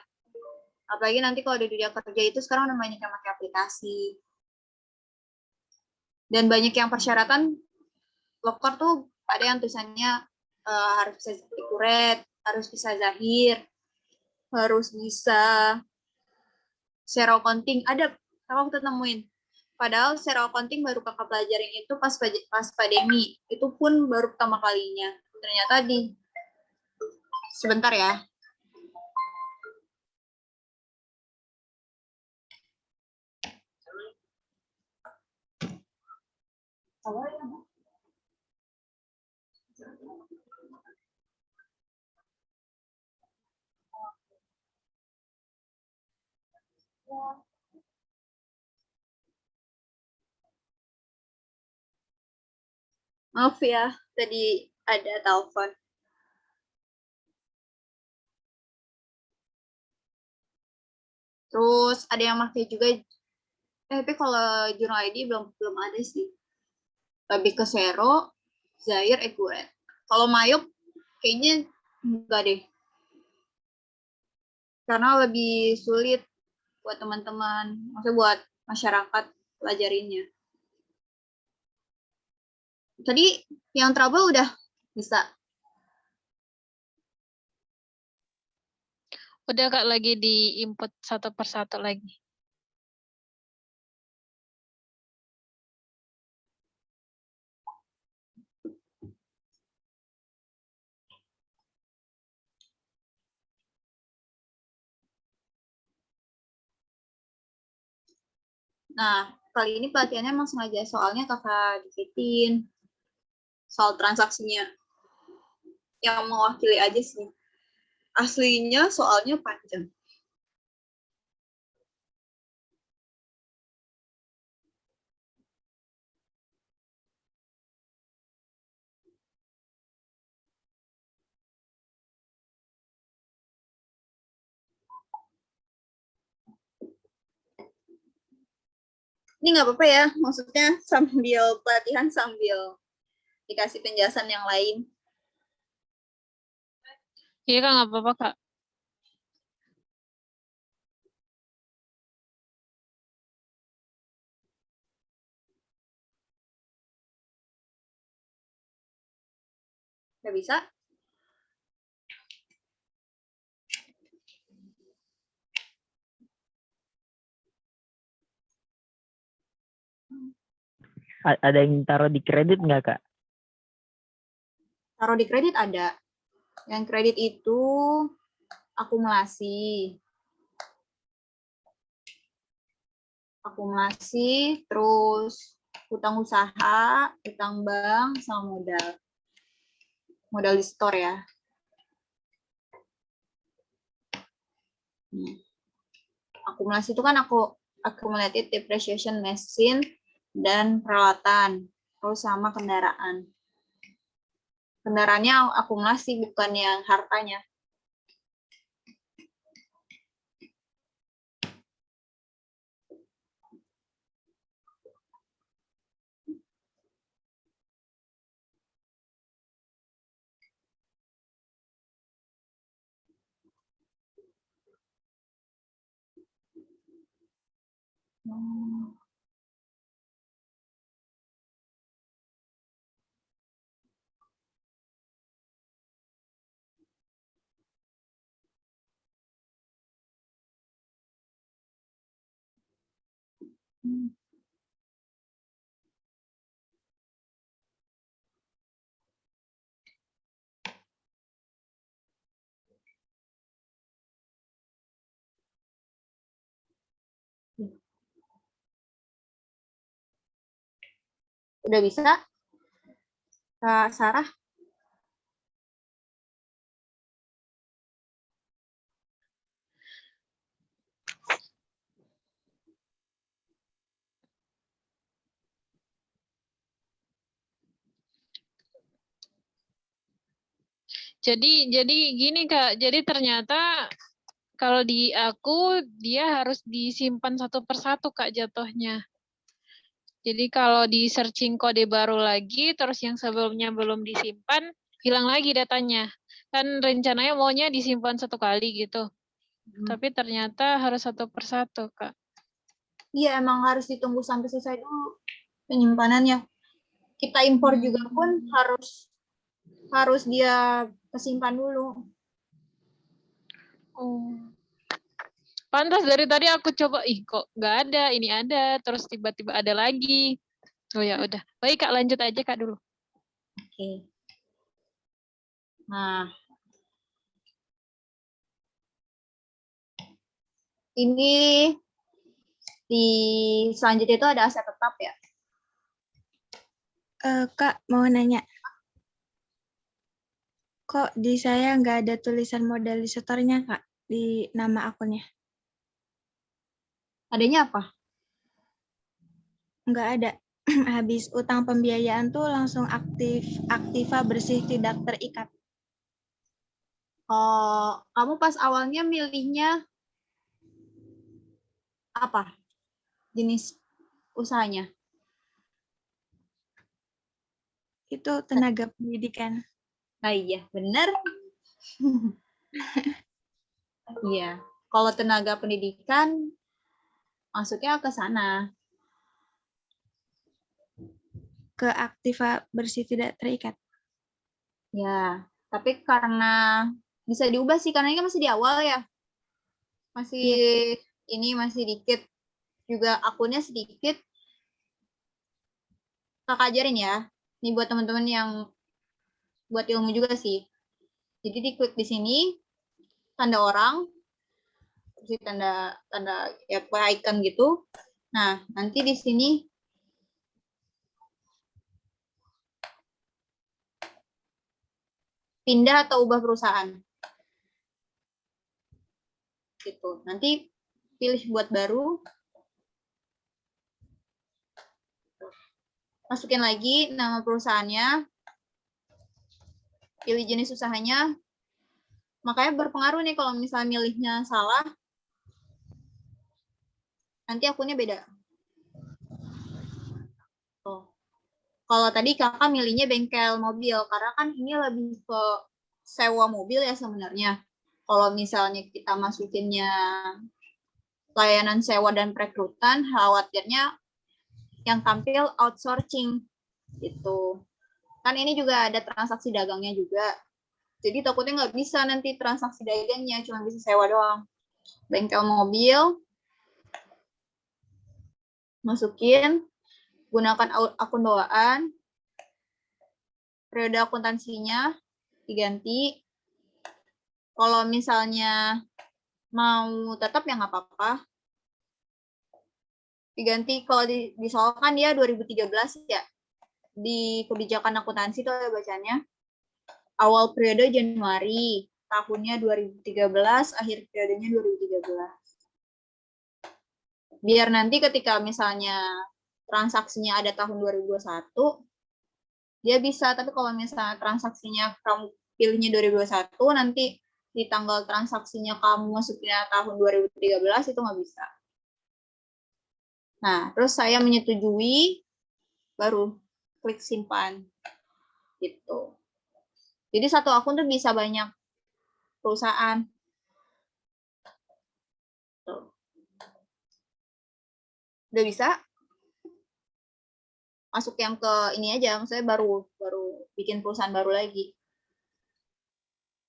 Apalagi nanti kalau di dunia kerja itu sekarang udah banyak yang pakai aplikasi. Dan banyak yang persyaratan Lokor tuh ada yang tulisannya harus bisa accurate, harus bisa zahir, harus bisa zero counting. Ada, kakak temuin. Padahal zero counting baru kakak pelajarin itu pas pandemi. Itu pun baru pertama kalinya. ternyata sebentar ya. Maaf ya, tadi ada telepon. Terus ada yang pakai juga, tapi kalau jurnal ID belum ada sih. Lebih ke Zero, Zaire, Accurate. Kalau Mayop kayaknya enggak deh. Karena lebih sulit buat teman-teman, maksudnya buat masyarakat pelajarinya. Tadi yang trouble udah bisa. Udah Kak, lagi di input satu persatu lagi. Nah, kali ini pelatihannya emang sengaja soalnya kakak dikitin soal transaksinya. Yang mewakili aja sih. Aslinya soalnya panjang. Ini nggak apa-apa ya, maksudnya sambil pelatihan sambil dikasih penjelasan yang lain. Iya Kak, nggak apa-apa Kak. Nggak bisa? Ada yang taruh di kredit nggak, Kak? Taruh di kredit ada. Yang kredit itu akumulasi. Akumulasi, terus hutang usaha, hutang bank, sama modal. Modal di store ya. Akumulasi itu kan accumulated depreciation mesin dan peralatan, terus sama kendaraan. Kendaraannya akumulasi, bukan yang hartanya. Udah bisa? Kak Sarah? Jadi gini Kak, jadi ternyata kalau di aku dia harus disimpan satu persatu Kak jatuhnya. Jadi kalau di searching kode baru lagi, terus yang sebelumnya belum disimpan, hilang lagi datanya. Kan rencananya maunya disimpan satu kali gitu. Tapi ternyata harus satu persatu Kak. Iya, emang harus ditunggu sampai selesai dulu penyimpanannya. Kita impor juga pun harus dia kesimpan dulu. Oh. Pantas dari tadi aku coba, kok nggak ada, ini ada, terus tiba-tiba ada lagi. Oh ya udah. Baik Kak, lanjut aja Kak dulu. Oke. Nah, ini di selanjutnya itu ada aset tetap ya. Kak, mau nanya. Kok di saya nggak ada tulisan modalisatornya, Kak, di nama akunnya? Adanya apa? Nggak ada. Habis utang pembiayaan tuh langsung aktiva bersih tidak terikat. Oh, kamu pas awalnya milihnya apa? Jenis usahanya? Itu tenaga pendidikan. Nah, iya, benar. Iya. Kalau tenaga pendidikan masuknya ke sana. Ke aktiva bersih tidak terikat. Ya, tapi karena bisa diubah sih karena ini kan masih di awal ya. Masih ini masih dikit. Juga akunnya sedikit. Kakak ajarin ya. Ini buat teman-teman yang buat ilmu juga sih. Jadi diklik di sini tanda orang, terus tanda ya icon gitu. Nah, nanti di sini pindah atau ubah perusahaan. Gitu. Nanti pilih buat baru. Masukin lagi nama perusahaannya. Pilih jenis usahanya. Makanya berpengaruh nih kalau misalnya milihnya salah, nanti akunnya beda. Oh. Kalau tadi kakak milihnya bengkel mobil, karena kan ini lebih ke sewa mobil ya sebenarnya. Kalau misalnya kita masukinnya layanan sewa dan perekrutan, khawatirnya yang tampil outsourcing gitu. Kan ini juga ada transaksi dagangnya juga. Jadi takutnya nggak bisa nanti transaksi dagangnya, cuma bisa sewa doang. Bengkel mobil, masukin, gunakan akun bawaan, periode akuntansinya diganti. Kalau misalnya mau tetap ya nggak apa-apa. Diganti kalau disoalkan dia 2013 ya. Di kebijakan akuntansi itu ada bacanya. Awal periode Januari, tahunnya 2013, akhir periodenya 2013. Biar nanti ketika misalnya transaksinya ada tahun 2021, dia bisa. Tapi kalau misalnya transaksinya kamu pilihnya 2021, nanti di tanggal transaksinya kamu masuknya tahun 2013, itu nggak bisa. Nah, terus saya menyetujui, baru klik simpan. Gitu. Jadi satu akun tuh bisa banyak perusahaan. Tuh. Udah bisa? Masuk yang ke ini aja, maksudnya baru bikin perusahaan baru lagi.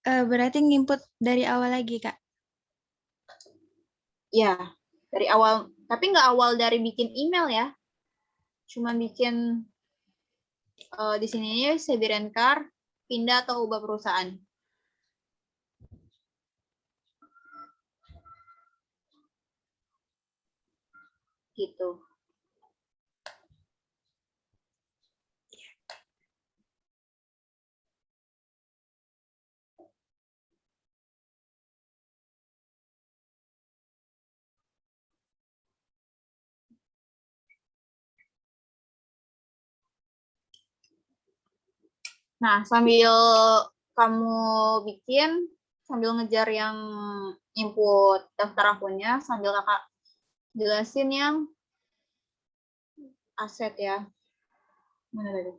Berarti nginput dari awal lagi, Kak? Ya, dari awal. Tapi nggak awal dari bikin email ya. Cuma bikin di sini Sebirenkar, pindah atau ubah perusahaan. Gitu. Nah, sambil kamu bikin, sambil ngejar yang input daftar akunnya, sambil kakak jelasin yang aset ya. Mana tadi?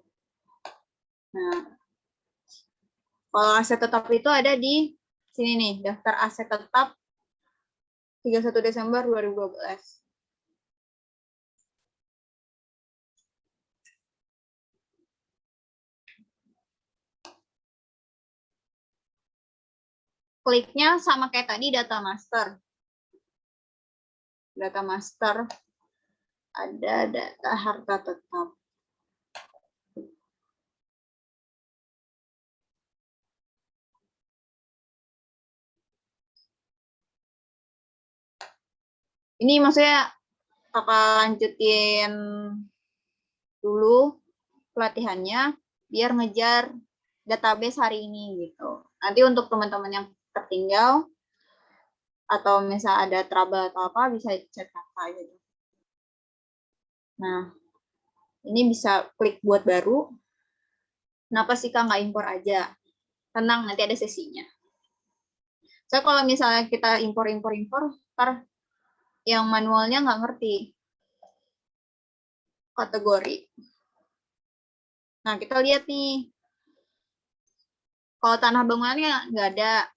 Nah, kalau aset tetap itu ada di sini nih, daftar aset tetap 31 Desember 2012. Kliknya sama kayak tadi data master. Data master ada data harta tetap. Ini maksudnya kakak lanjutin dulu pelatihannya biar ngejar database hari ini gitu. Nanti untuk teman-teman yang tertinggal atau misal ada trouble atau apa bisa chat kakak gitu. Nah, ini bisa klik buat baru. Kenapa sih Kak nggak impor aja? Tenang, nanti ada sesinya. So, kalau misalnya kita impor, ntar yang manualnya nggak ngerti kategori. Nah, kita lihat nih. Kalau tanah bangunannya nggak ada,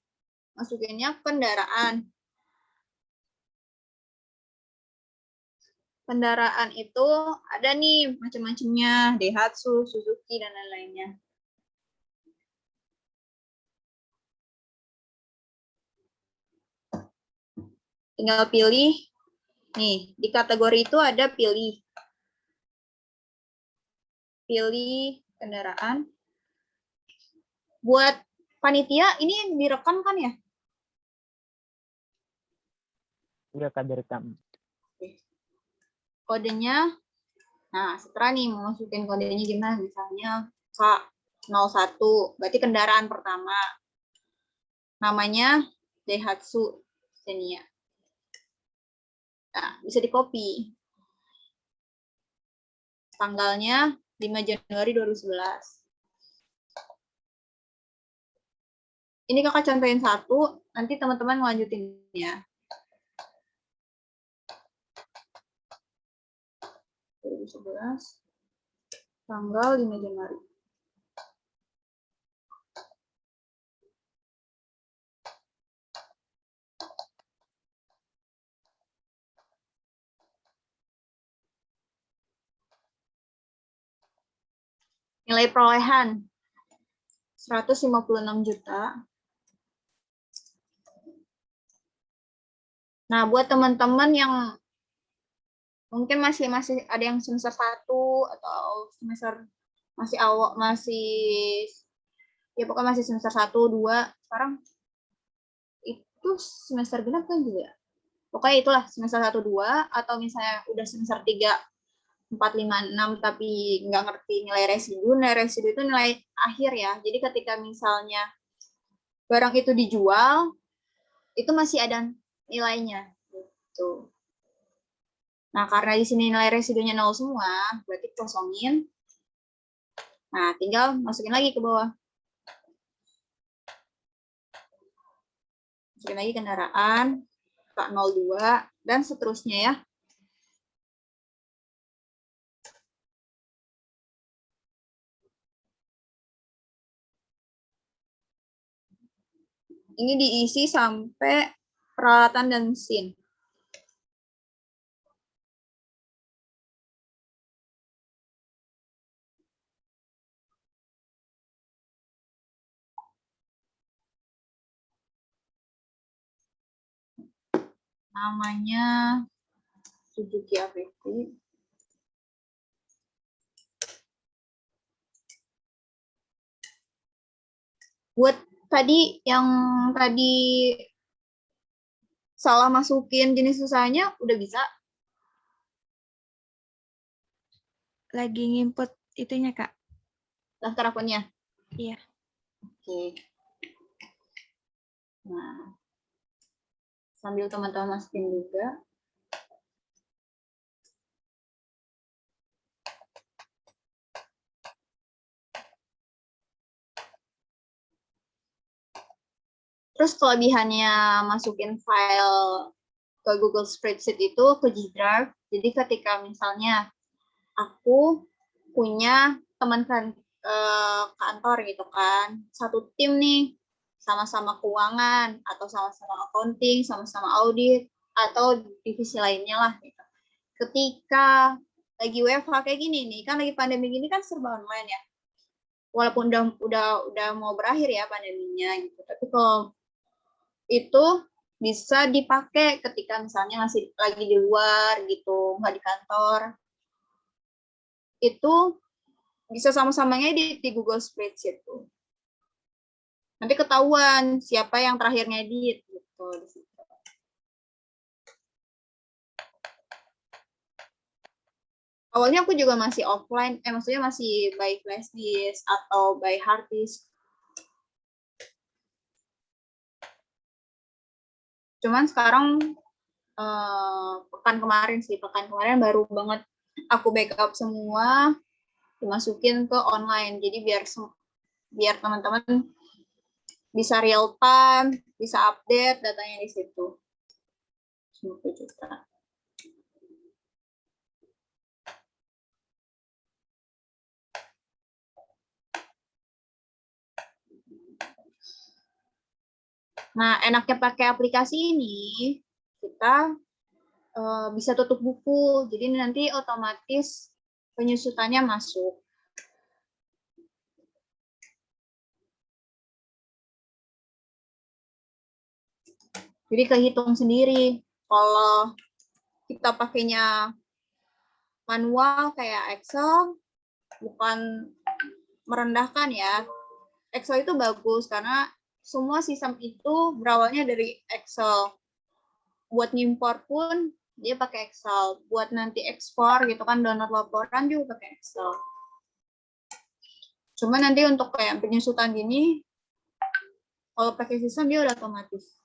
masukinnya kendaraan. Kendaraan itu ada nih macam-macamnya, Daihatsu, Suzuki, dan lain-lainnya. Tinggal pilih, nih, di kategori itu ada pilih kendaraan. Buat panitia, ini direkam kan ya? Udah Kak direkam. Kodenya, nah setelah nih mau masukin kodenya gimana, misalnya K01, berarti kendaraan pertama, namanya Daihatsu Xenia. Nah, bisa di copy. Tanggalnya 5 Januari 2011. Ini kakak contohin satu, nanti teman-teman lanjutin ya. 2011, tanggal 5 Januari. Nilai perolehan 156 juta. Nah, buat teman-teman yang mungkin masih ada yang semester 1 atau semester masih awal, ya pokoknya masih semester 1, 2, sekarang itu semester genap kan juga. Pokoknya itulah semester 1, 2, atau misalnya udah semester 3, 4, 5, 6 tapi nggak ngerti nilai residu itu nilai akhir ya. Jadi ketika misalnya barang itu dijual, itu masih ada nilainya gitu. Nah, karena di sini nilai residunya 0 semua, berarti kosongin. Nah, tinggal masukin lagi ke bawah. Masukin lagi kendaraan, K02, dan seterusnya ya. Ini diisi sampai peralatan dan mesin. Namanya Suzuki AVT. Buat tadi yang salah masukin jenis usahanya udah bisa? Lagi nginput itunya, Kak. Daftar akunnya? Iya. Oke. Nah, sambil teman-teman masukin juga. Terus kelebihannya masukin file ke Google Spreadsheet itu ke G Drive. Jadi ketika misalnya aku punya teman kantor gitu kan, satu tim nih, sama-sama keuangan atau sama-sama accounting, sama-sama audit atau divisi lainnya lah gitu. Ketika lagi WFH kayak gini nih, kan lagi pandemi gini kan serba online ya. Walaupun udah mau berakhir ya pandeminya gitu. Tapi kalau itu bisa dipakai ketika misalnya masih lagi di luar gitu, nggak di kantor. Itu bisa sama-sama ngedit di Google Spreadsheet tuh. Nanti ketahuan siapa yang terakhir ngedit gitu di situ. Awalnya aku juga masih offline, maksudnya masih by flash disk atau by hard disk. Cuman sekarang pekan kemarin baru banget aku backup semua, dimasukin ke online. Jadi biar teman-teman bisa real time, bisa update datanya di situ. 50 juta. Nah, enaknya pakai aplikasi ini, kita bisa tutup buku. Jadi nanti otomatis penyusutannya masuk. Jadi kehitung sendiri. Kalau kita pakainya manual kayak Excel, bukan merendahkan ya. Excel itu bagus karena semua sistem itu berawalnya dari Excel. Buat ngimpor pun dia pakai Excel. Buat nanti ekspor gitu kan, download laporan juga pakai Excel. Cuma nanti untuk kayak penyusutan gini, kalau pakai sistem dia udah otomatis.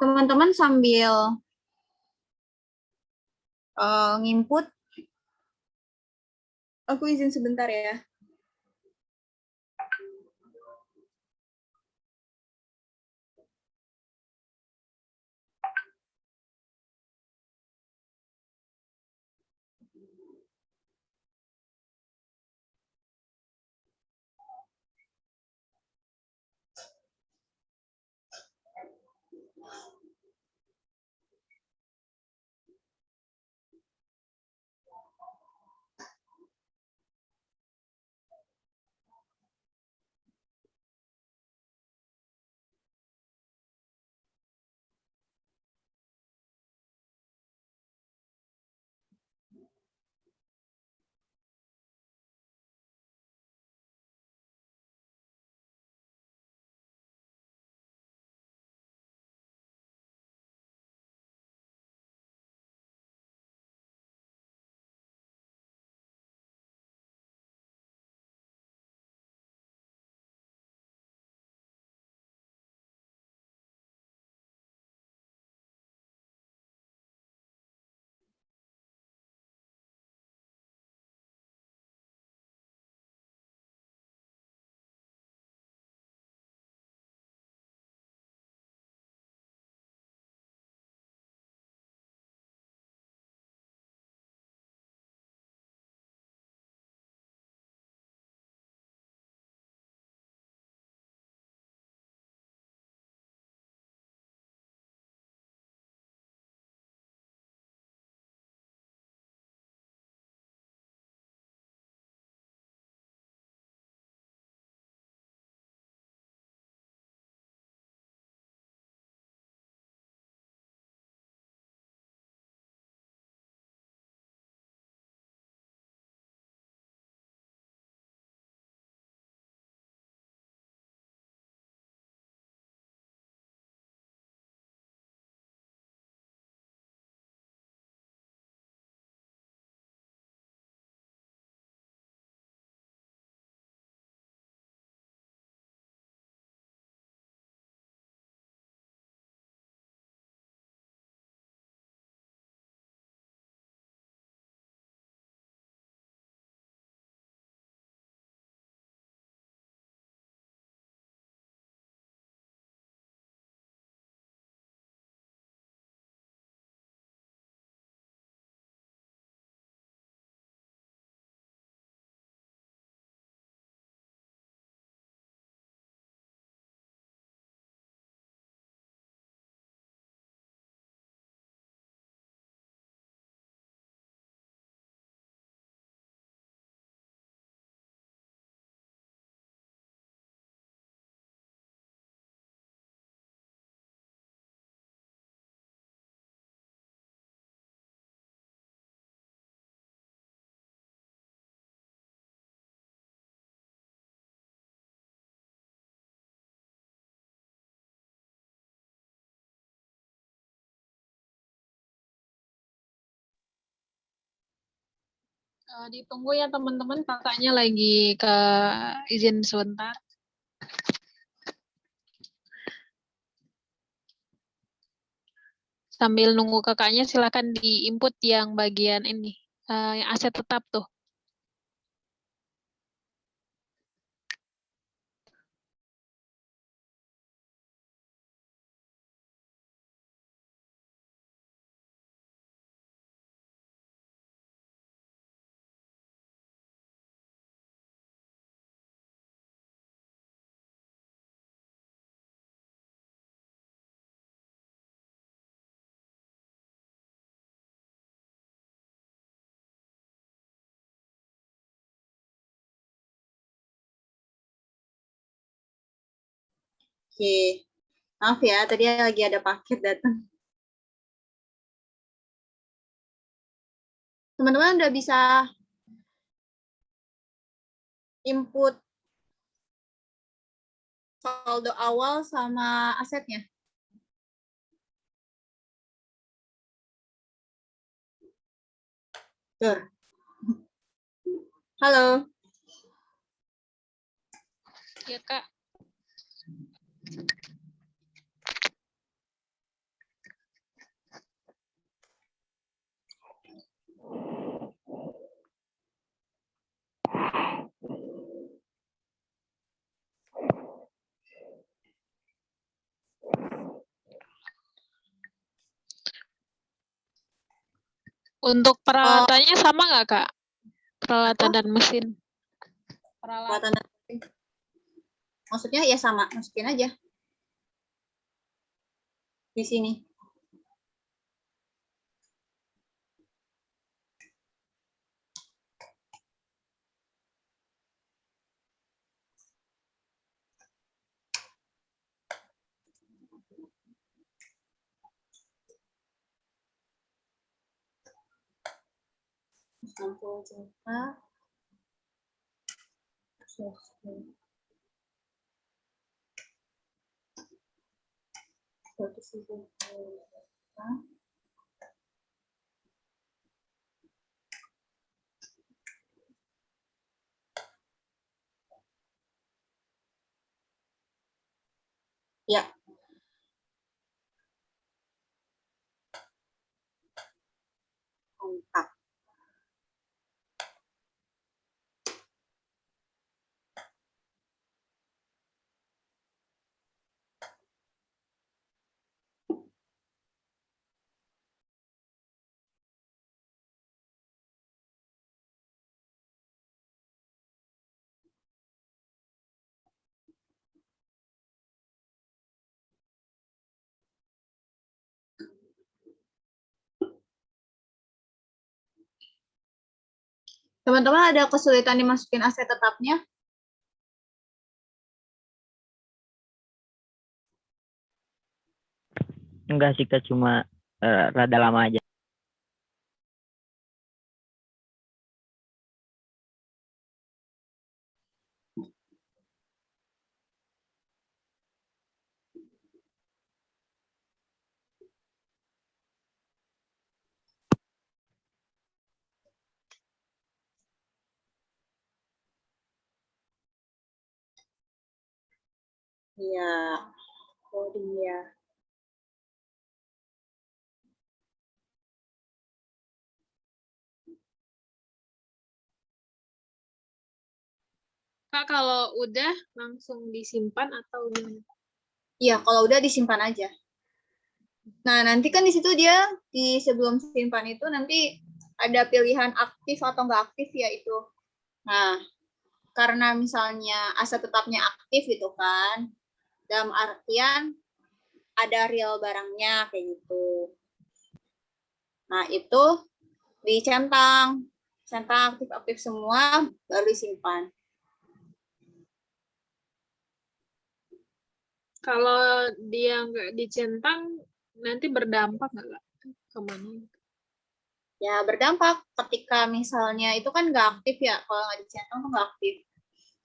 Teman-teman sambil nginput, aku izin sebentar ya. Ditunggu ya teman-teman, kakaknya lagi ke izin sebentar. Sambil nunggu kakaknya, silakan di-input yang bagian ini, yang aset tetap tuh. Oke, maaf ya, tadi lagi ada paket datang. Teman-teman udah bisa input saldo awal sama asetnya? Tur. Halo. Ya, Kak. Untuk peralatannya sama nggak, Kak? Peralatan dan mesin. Peralatan dan mesin. Maksudnya ya sama, masukin aja. Di sini. Juta. Ya. Kontak. Teman-teman ada kesulitan dimasukin aset tetapnya? Enggak sih Kak, cuma rada lama aja. Iya. Coding ya. Kak, kalau udah langsung disimpan atau gimana? Iya, kalau udah disimpan aja. Nah, nanti kan di situ dia di sebelum simpan itu nanti ada pilihan aktif atau nggak aktif ya itu. Nah, karena misalnya aset tetapnya aktif gitu kan, dalam artian ada real barangnya kayak gitu. Nah, itu dicentang, centang aktif-aktif semua baru disimpan. Kalau dia nggak dicentang, nanti berdampak nggak, Kak? Kemana? Ya, berdampak ketika misalnya itu kan nggak aktif ya, kalau nggak dicentang tuh nggak aktif.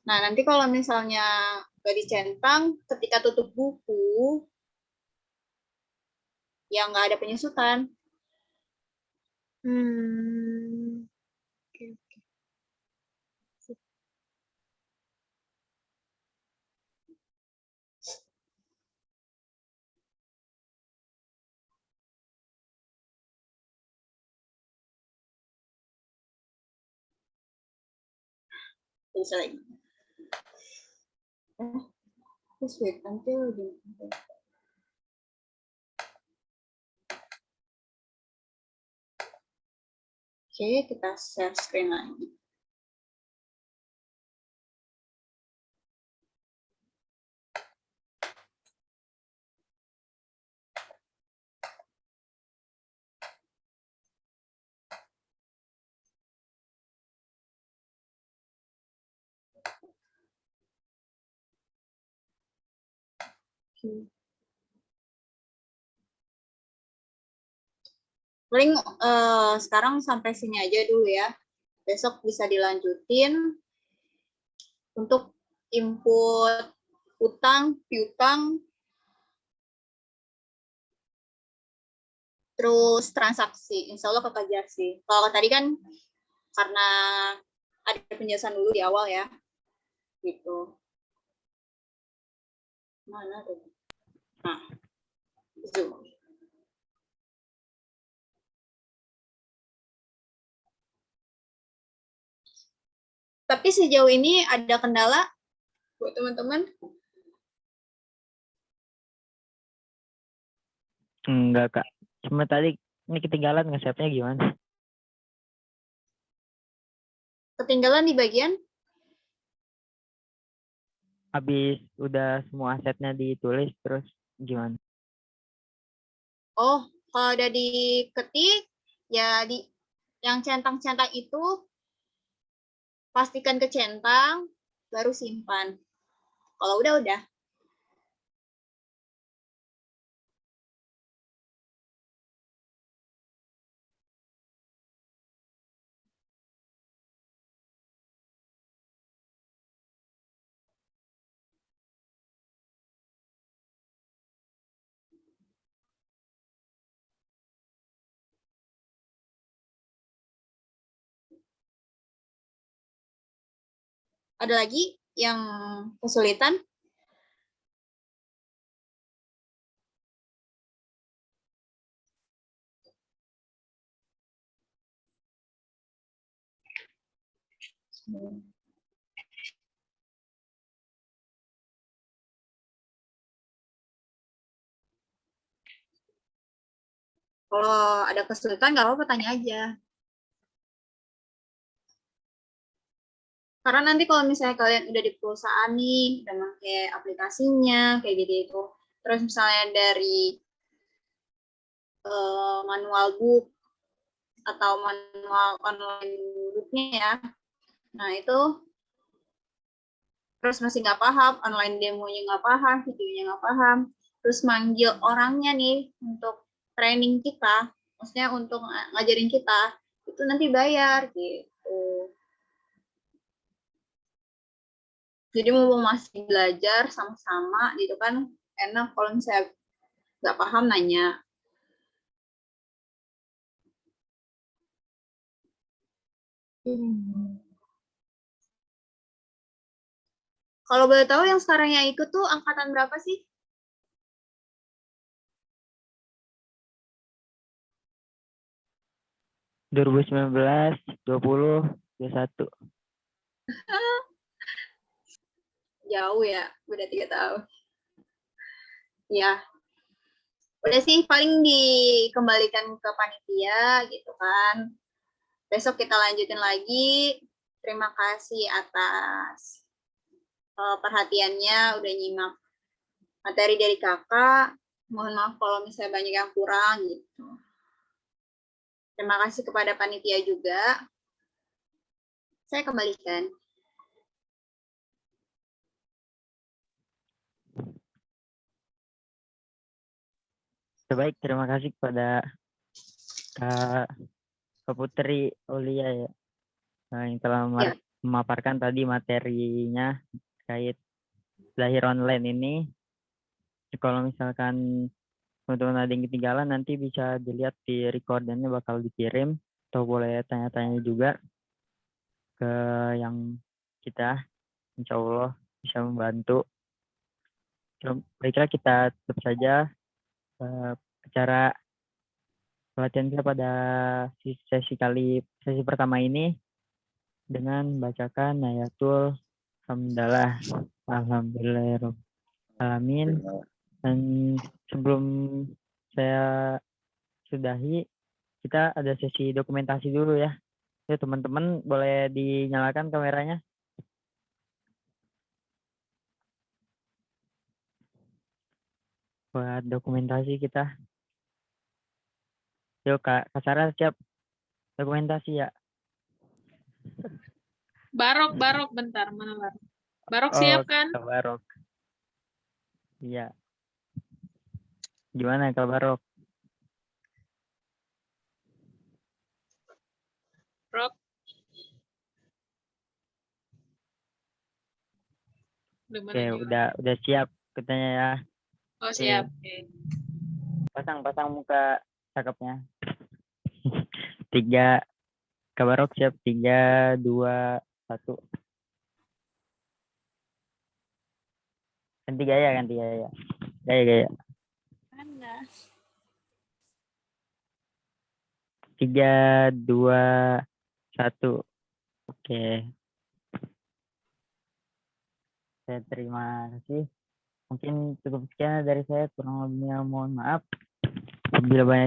Nah, nanti kalau misalnya nggak dicentang, ketika tutup buku, ya nggak ada penyusutan. Oke, oke. Bisa lagi. Just wait until Oke, kita share screen lagi. Paling sekarang sampai sini aja dulu ya. Besok bisa dilanjutin untuk input utang, piutang, terus transaksi. Insya Allah kekejar sih. Kalau tadi kan karena ada penjelasan dulu di awal ya. Gitu. Mana tuh? Nah, Zoom. Tapi sejauh ini ada kendala buat teman-teman? Enggak, Kak. Cuma tadi ini ketinggalan nge-save-nya gimana? Ketinggalan di bagian? Habis udah semua asetnya ditulis, terus gimana? Oh, kalau udah diketik, ya di yang centang-centang itu pastikan ke centang, baru simpan. Kalau udah. Ada lagi yang kesulitan? Kalau ada kesulitan, nggak apa-apa, tanya aja. Karena nanti kalau misalnya kalian udah di perusahaan nih, udah pakai aplikasinya, kayak gitu. Terus misalnya dari manual book atau manual online booknya ya. Nah, itu terus masih nggak paham, online demonya nggak paham, videonya nggak paham, terus manggil orangnya nih untuk training kita, maksudnya untuk ngajarin kita, itu nanti bayar gitu. Jadi mumpung masih belajar sama-sama gitu kan, enak kalau misalnya nggak paham nanya. Kalau boleh tahu yang sekarang yang ikut tuh angkatan berapa sih? ...2019, 20, 21. Jauh ya, beda 3 tahun. Ya, udah sih paling dikembalikan ke panitia gitu kan. Besok kita lanjutin lagi. Terima kasih atas perhatiannya, udah nyimak materi dari kakak. Mohon maaf kalau misalnya banyak yang kurang gitu. Terima kasih kepada panitia juga. Saya kembalikan. Baik, terima kasih kepada Kak Putri Aulia ya, yang telah Ya. memaparkan tadi materinya terkait belajar online ini. Kalau misalkan teman-teman ada yang ketinggalan, nanti bisa dilihat di recordannya bakal dikirim, atau boleh tanya-tanya juga ke yang kita, insya Allah bisa membantu. Baiklah, kita tutup saja acara pelatihan kita pada sesi pertama ini. dengan bacakan ayatul hamdalah alhamdulillahirobbilalamin. Dan sebelum saya sudahi, kita ada sesi dokumentasi dulu ya. Ya teman-teman boleh dinyalakan kameranya. Buat dokumentasi kita. Yuk Kak Sarah siap dokumentasi ya? Barok, bentar, mana Barok? Barok Oh, siap kan? Kak Barok. Iya. Gimana Kak Barok? Rok. Oke, udah siap katanya ya. Oh, siap. Oke. Pasang muka cakepnya. 3, Kak Barok siap. 3, 2, 1. Ganti gaya. Gaya. 3, 2, 1. Oke. Saya terima kasih. Mungkin cukup sekian dari saya. Kurang lebihnya mohon maaf. Bila banyak